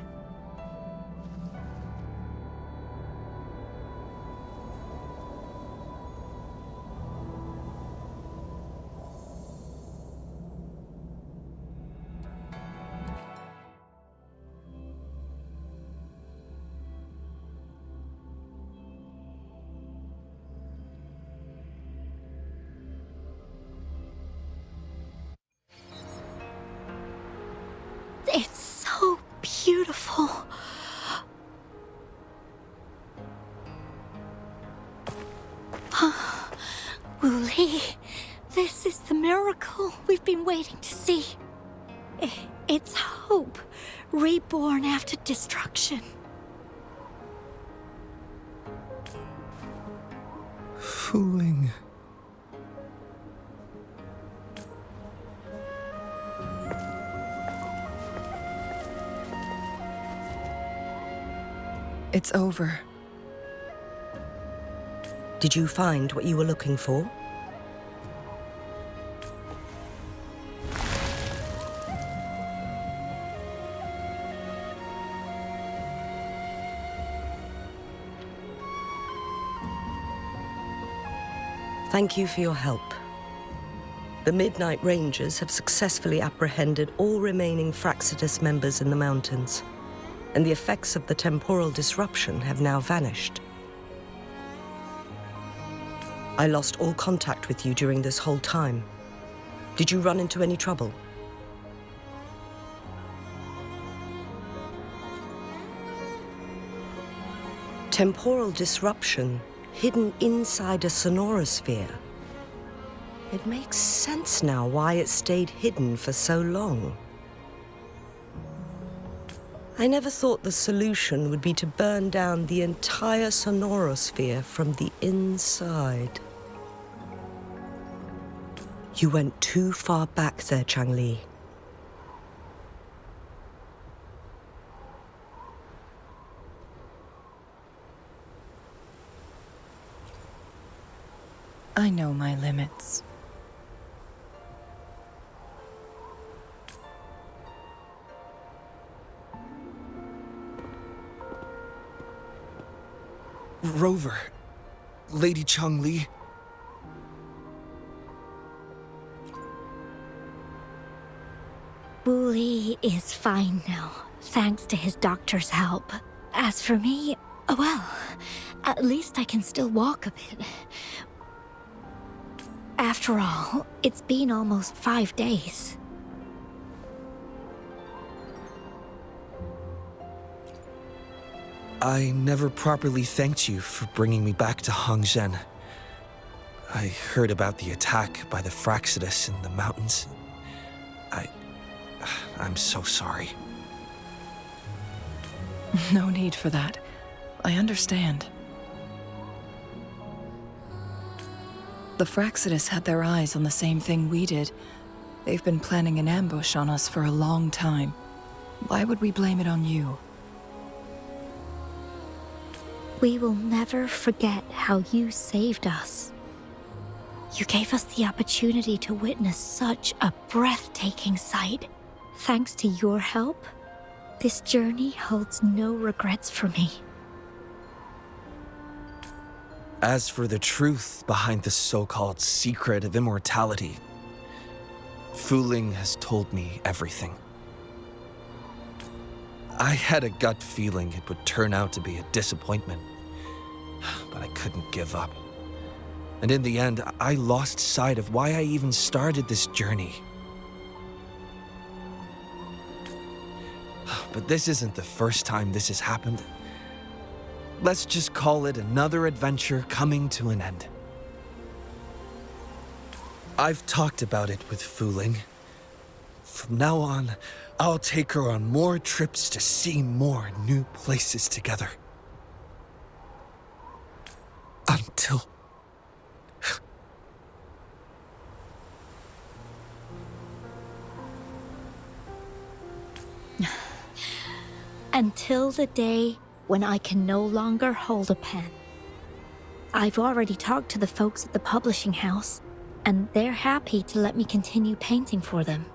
It's so beautiful. Wooly, this is the miracle we've been waiting to see. It's hope, reborn after destruction. Fooling. It's over. Did you find what you were looking for? Thank you for your help. The Midnight Rangers have successfully apprehended all remaining Fraxidus members in the mountains, and the effects of the temporal disruption have now vanished. I lost all contact with you during this whole time. Did you run into any trouble? Temporal disruption hidden inside a sonorosphere. It makes sense now why it stayed hidden for so long. I never thought the solution would be to burn down the entire sonorosphere from the inside. You went too far back there, Changli. I know my limits. Rover, Lady Changli. Wu Li is fine now, thanks to his doctor's help. As for me, well, at least I can still walk a bit. After all, it's been almost 5 days. I never properly thanked you for bringing me back to Hongzhen. I heard about the attack by the Fraxidus in the mountains. I'm so sorry. No need for that. I understand. The Fraxidus had their eyes on the same thing we did. They've been planning an ambush on us for a long time. Why would we blame it on you? We will never forget how you saved us. You gave us the opportunity to witness such a breathtaking sight. Thanks to your help, this journey holds no regrets for me. As for the truth behind the so-called secret of immortality, Wuthering has told me everything. I had a gut feeling it would turn out to be a disappointment, but I couldn't give up. And in the end, I lost sight of why I even started this journey. But this isn't the first time this has happened. Let's just call it another adventure coming to an end. I've talked about it with Wuthering. From now on, I'll take her on more trips to see more new places together. Until... Until the day when I can no longer hold a pen. I've already talked to the folks at the publishing house, and they're happy to let me continue painting for them.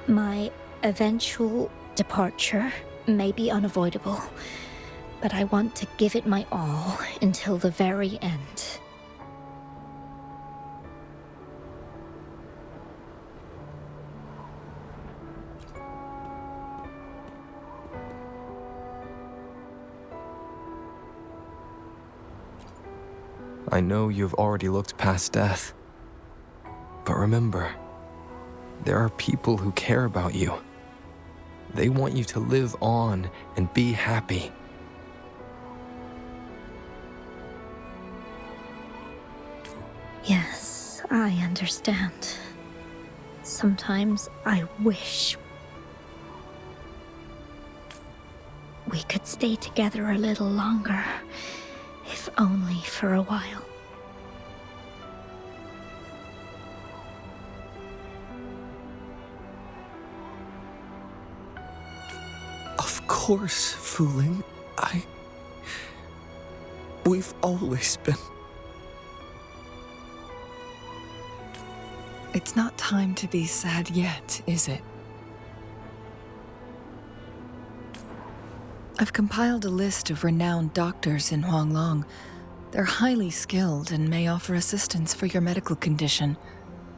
My eventual departure may be unavoidable, but I want to give it my all until the very end. I know you've already looked past death. But remember, there are people who care about you. They want you to live on and be happy. Yes, I understand. Sometimes I wish we could stay together a little longer, if only for a while. Of course, Wuthering. We've always been... It's not time to be sad yet, is it? I've compiled a list of renowned doctors in Huanglong. They're highly skilled and may offer assistance for your medical condition,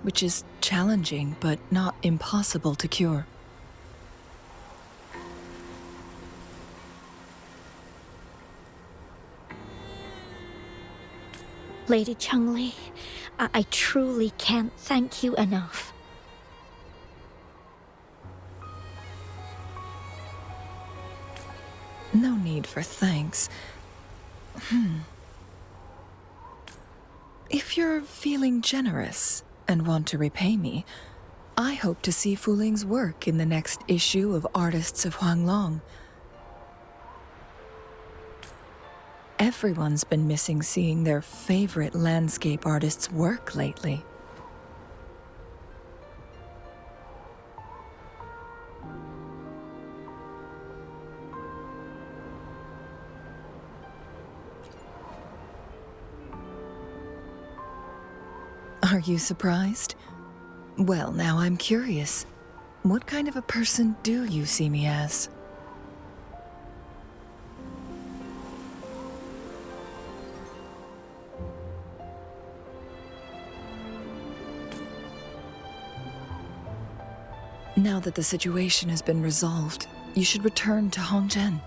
which is challenging but not impossible to cure. Lady Changli, I truly can't thank you enough. No need for thanks. If you're feeling generous and want to repay me, I hope to see Fu Ling's work in the next issue of Artists of Huanglong. Everyone's been missing seeing their favorite landscape artists work lately. Are you surprised? Well, now I'm curious. What kind of a person do you see me as? Now that the situation has been resolved, you should return to Hongzhen.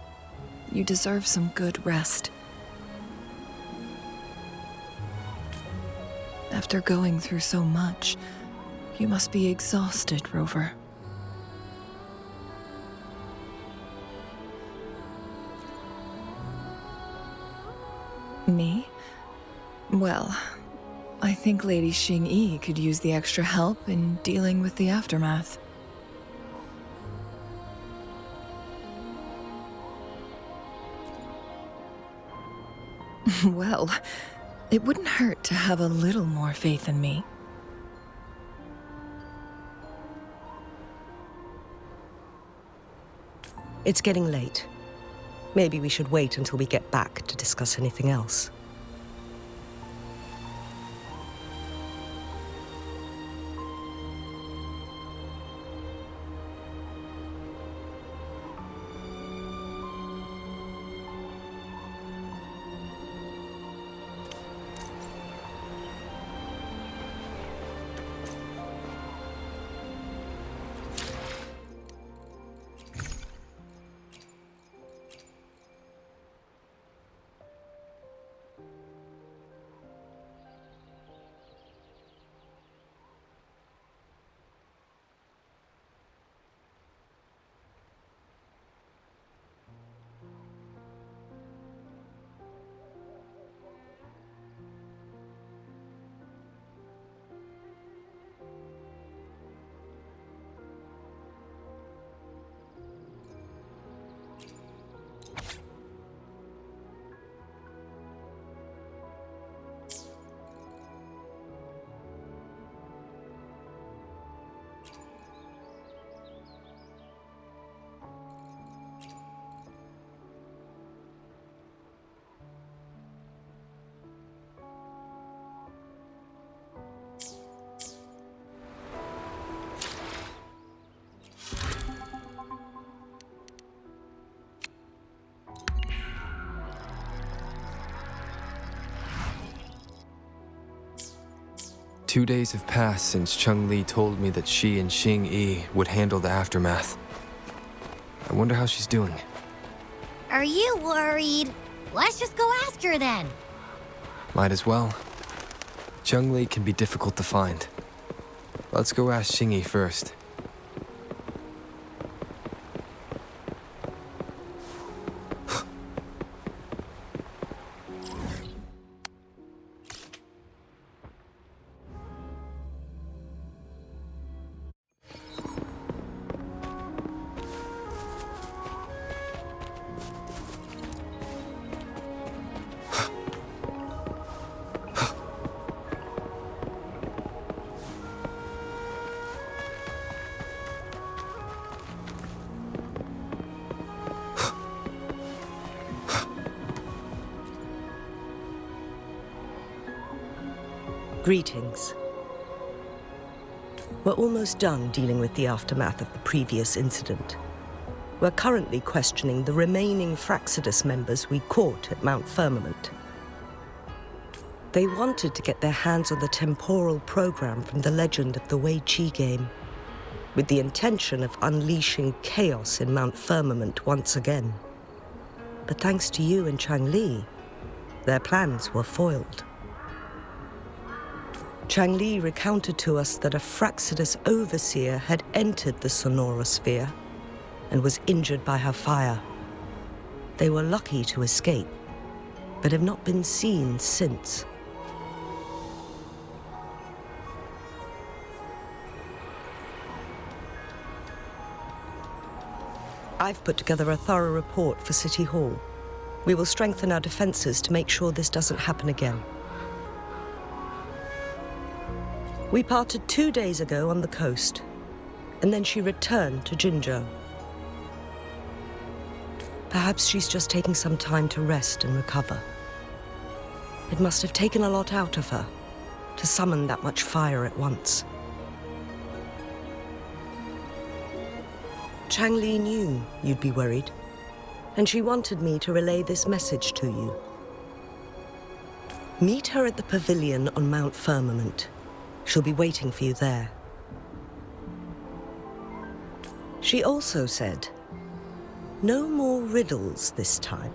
You deserve some good rest. After going through so much, you must be exhausted, Rover. Me? Well, I think Lady Xingyi could use the extra help in dealing with the aftermath. Well, it wouldn't hurt to have a little more faith in me. It's getting late. Maybe we should wait until we get back to discuss anything else. Two days have passed since Changli told me that she and Xingyi would handle the aftermath. I wonder how she's doing. Are you worried? Let's just go ask her then. Might as well. Changli can be difficult to find. Let's go ask Xingyi first. Greetings. We're almost done dealing with the aftermath of the previous incident. We're currently questioning the remaining Fraxidus members we caught at Mount Firmament. They wanted to get their hands on the temporal program from the legend of the Wei Qi game, with the intention of unleashing chaos in Mount Firmament once again. But thanks to you and Changli, their plans were foiled. Changli recounted to us that a Fraxidus overseer had entered the sonorosphere and was injured by her fire. They were lucky to escape, but have not been seen since. I've put together a thorough report for City Hall. We will strengthen our defenses to make sure this doesn't happen again. We parted 2 days ago on the coast, and then she returned to Jinzhou. Perhaps she's just taking some time to rest and recover. It must have taken a lot out of her to summon that much fire at once. Changli knew you'd be worried, and she wanted me to relay this message to you. Meet her at the pavilion on Mount Firmament. She'll be waiting for you there. She also said, no more riddles this time.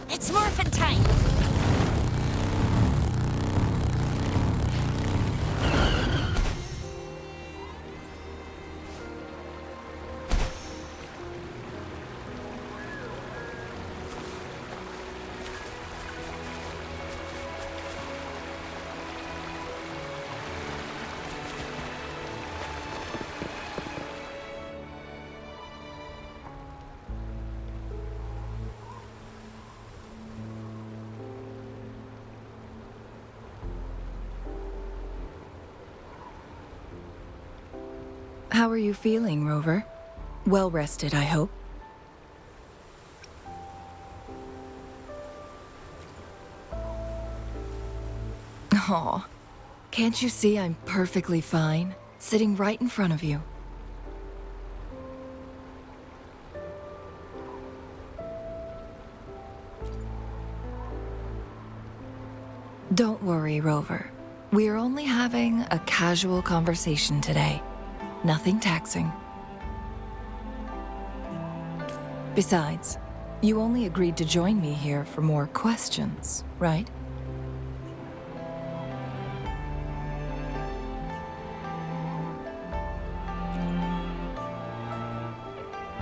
It's morphin' time! How are you feeling, Rover? Well rested, I hope. Aw, can't you see I'm perfectly fine, sitting right in front of you? Don't worry, Rover. We're only having a casual conversation today. Nothing taxing. Besides, you only agreed to join me here for more questions, right?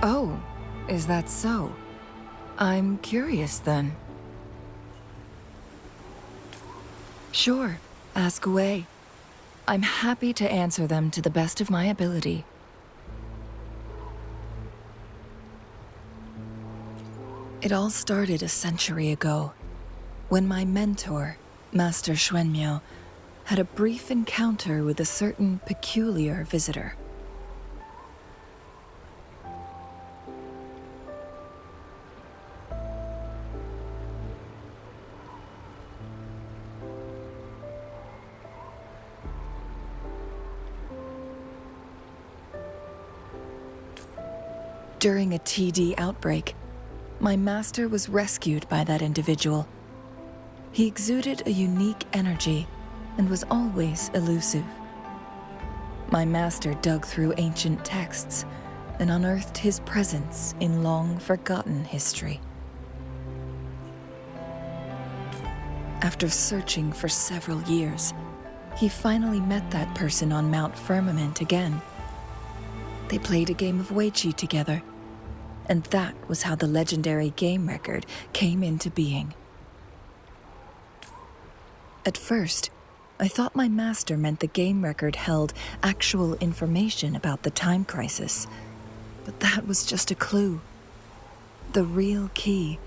Oh, is that so? I'm curious then. Sure, ask away. I'm happy to answer them to the best of my ability. It all started a century ago, when my mentor, Master Xuanmiao, had a brief encounter with a certain peculiar visitor. During a TD outbreak, my master was rescued by that individual. He exuded a unique energy and was always elusive. My master dug through ancient texts and unearthed his presence in long-forgotten history. After searching for several years, he finally met that person on Mount Firmament again. They played a game of Wei Qi together, and that was how the legendary game record came into being. At first, I thought my master meant the game record held actual information about the time crisis, but that was just a clue. The real key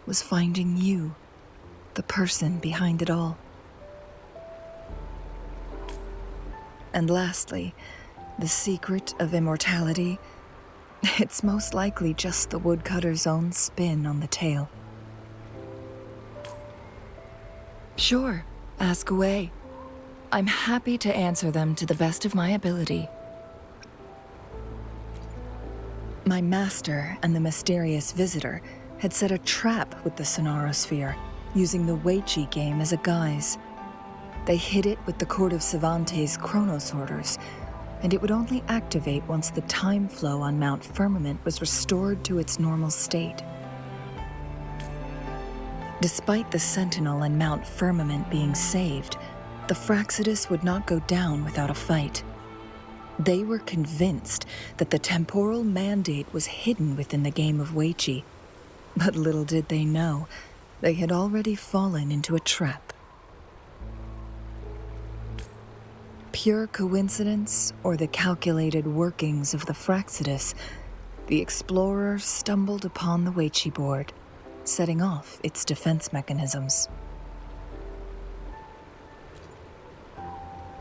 was finding you, the person behind it all. And lastly, the secret of immortality, it's most likely just the woodcutter's own spin on the tale. Sure, ask away. I'm happy to answer them to the best of my ability. My master and the mysterious visitor had set a trap with the Sonorosphere, using the Weiqi game as a guise. They hid it with the Court of Savante's Chronos orders, and it would only activate once the time flow on Mount Firmament was restored to its normal state. Despite the Sentinel and Mount Firmament being saved, the Fraxidus would not go down without a fight. They were convinced that the temporal mandate was hidden within the game of Weiqi, but little did they know, they had already fallen into a trap. Pure coincidence or the calculated workings of the Fraxidus, the explorer stumbled upon the Weiqi board, setting off its defense mechanisms.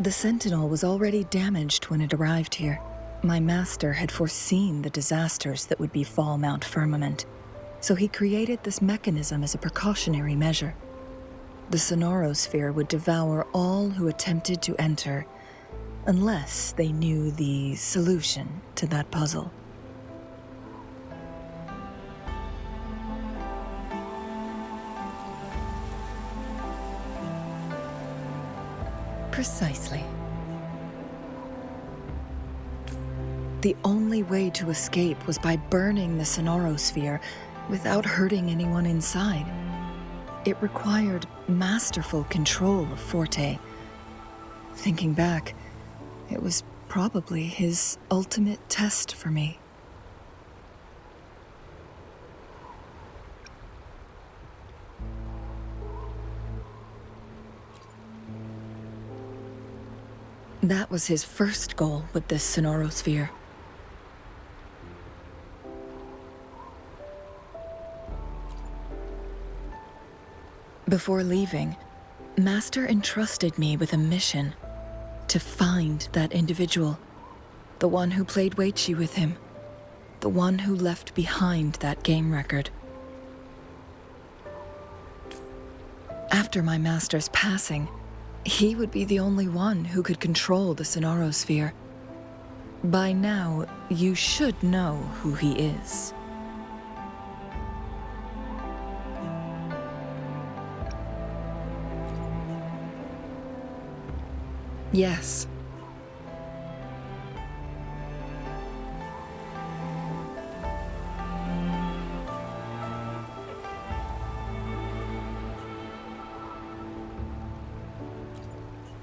The Sentinel was already damaged when it arrived here. My master had foreseen the disasters that would befall Mount Firmament, so he created this mechanism as a precautionary measure. The Sonorosphere would devour all who attempted to enter, unless they knew the solution to that puzzle. Precisely. The only way to escape was by burning the Sonorosphere without hurting anyone inside. It required masterful control of Forte. Thinking back, it was probably his ultimate test for me. That was his first goal with this Sonorosphere. Before leaving, Master entrusted me with a mission to find that individual, the one who played Weiqi with him, the one who left behind that game record. After my master's passing, he would be the only one who could control the Sonorosphere. By now, you should know who he is. Yes.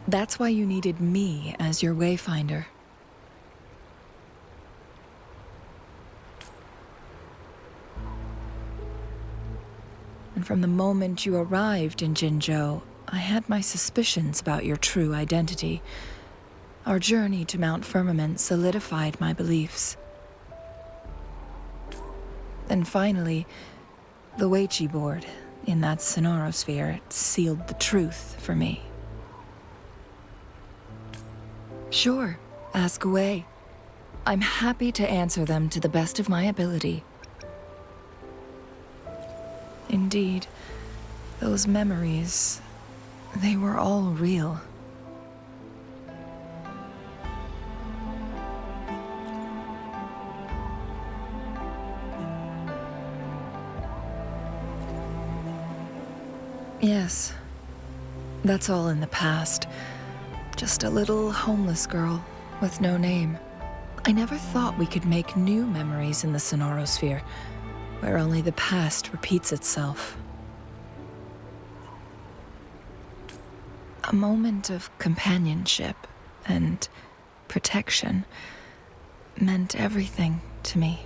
That's why you needed me as your wayfinder. And from the moment you arrived in Jinzhou, I had my suspicions about your true identity. Our journey to Mount Firmament solidified my beliefs. And finally, the Weiqi board in that Sonorosphere sealed the truth for me. Sure, ask away. I'm happy to answer them to the best of my ability. Indeed, those memories, they were all real. Yes, that's all in the past. Just a little homeless girl with no name. I never thought we could make new memories in the Sonorosphere, where only the past repeats itself. A moment of companionship and protection meant everything to me.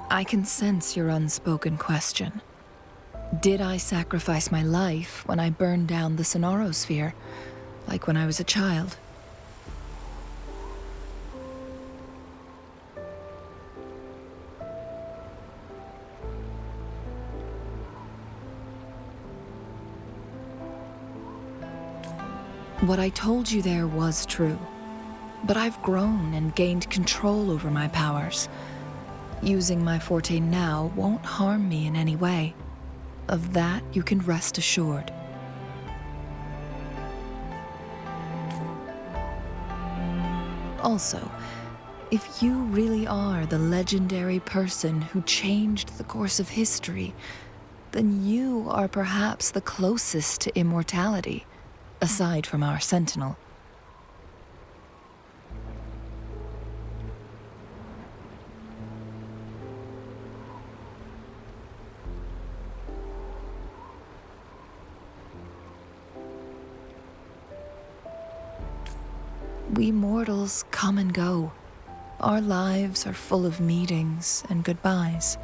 I can sense your unspoken question. Did I sacrifice my life when I burned down the Sonorosphere, like when I was a child? What I told you there was true, but I've grown and gained control over my powers. Using my forte now won't harm me in any way. Of that, you can rest assured. Also, if you really are the legendary person who changed the course of history, then you are perhaps the closest to immortality, aside from our sentinel. We mortals come and go. Our lives are full of meetings and goodbyes.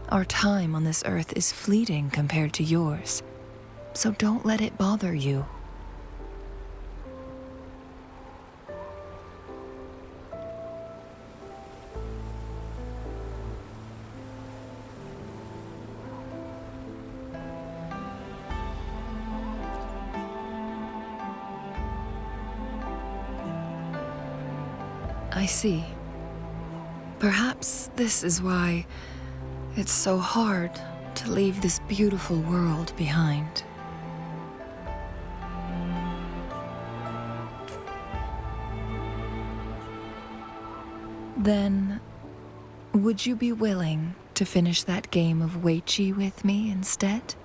Our time on this earth is fleeting compared to yours, so don't let it bother you. I see. Perhaps this is why it's so hard to leave this beautiful world behind. Then, would you be willing to finish that game of Weiqi with me instead?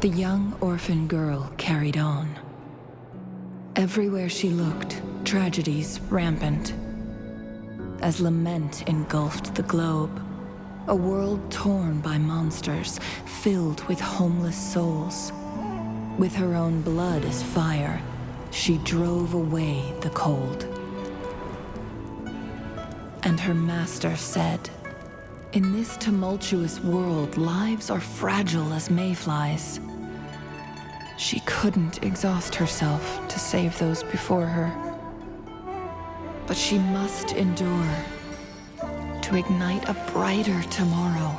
The young orphan girl carried on. Everywhere she looked, tragedies rampant. As lament engulfed the globe, a world torn by monsters, filled with homeless souls. With her own blood as fire, she drove away the cold. And her master said, "In this tumultuous world, lives are fragile as mayflies." She couldn't exhaust herself to save those before her. But she must endure to ignite a brighter tomorrow.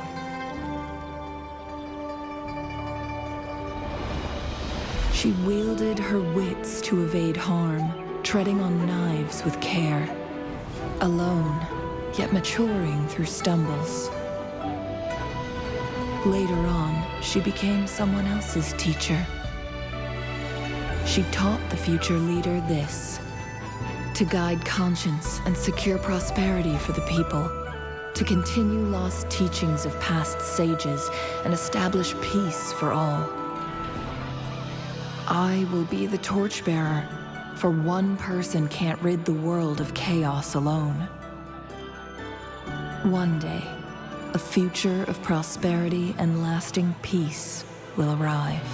She wielded her wits to evade harm, treading on knives with care. Alone, yet maturing through stumbles. Later on, she became someone else's teacher. She taught the future leader this: to guide conscience and secure prosperity for the people, to continue lost teachings of past sages and establish peace for all. I will be the torchbearer, for one person can't rid the world of chaos alone. One day, a future of prosperity and lasting peace will arrive.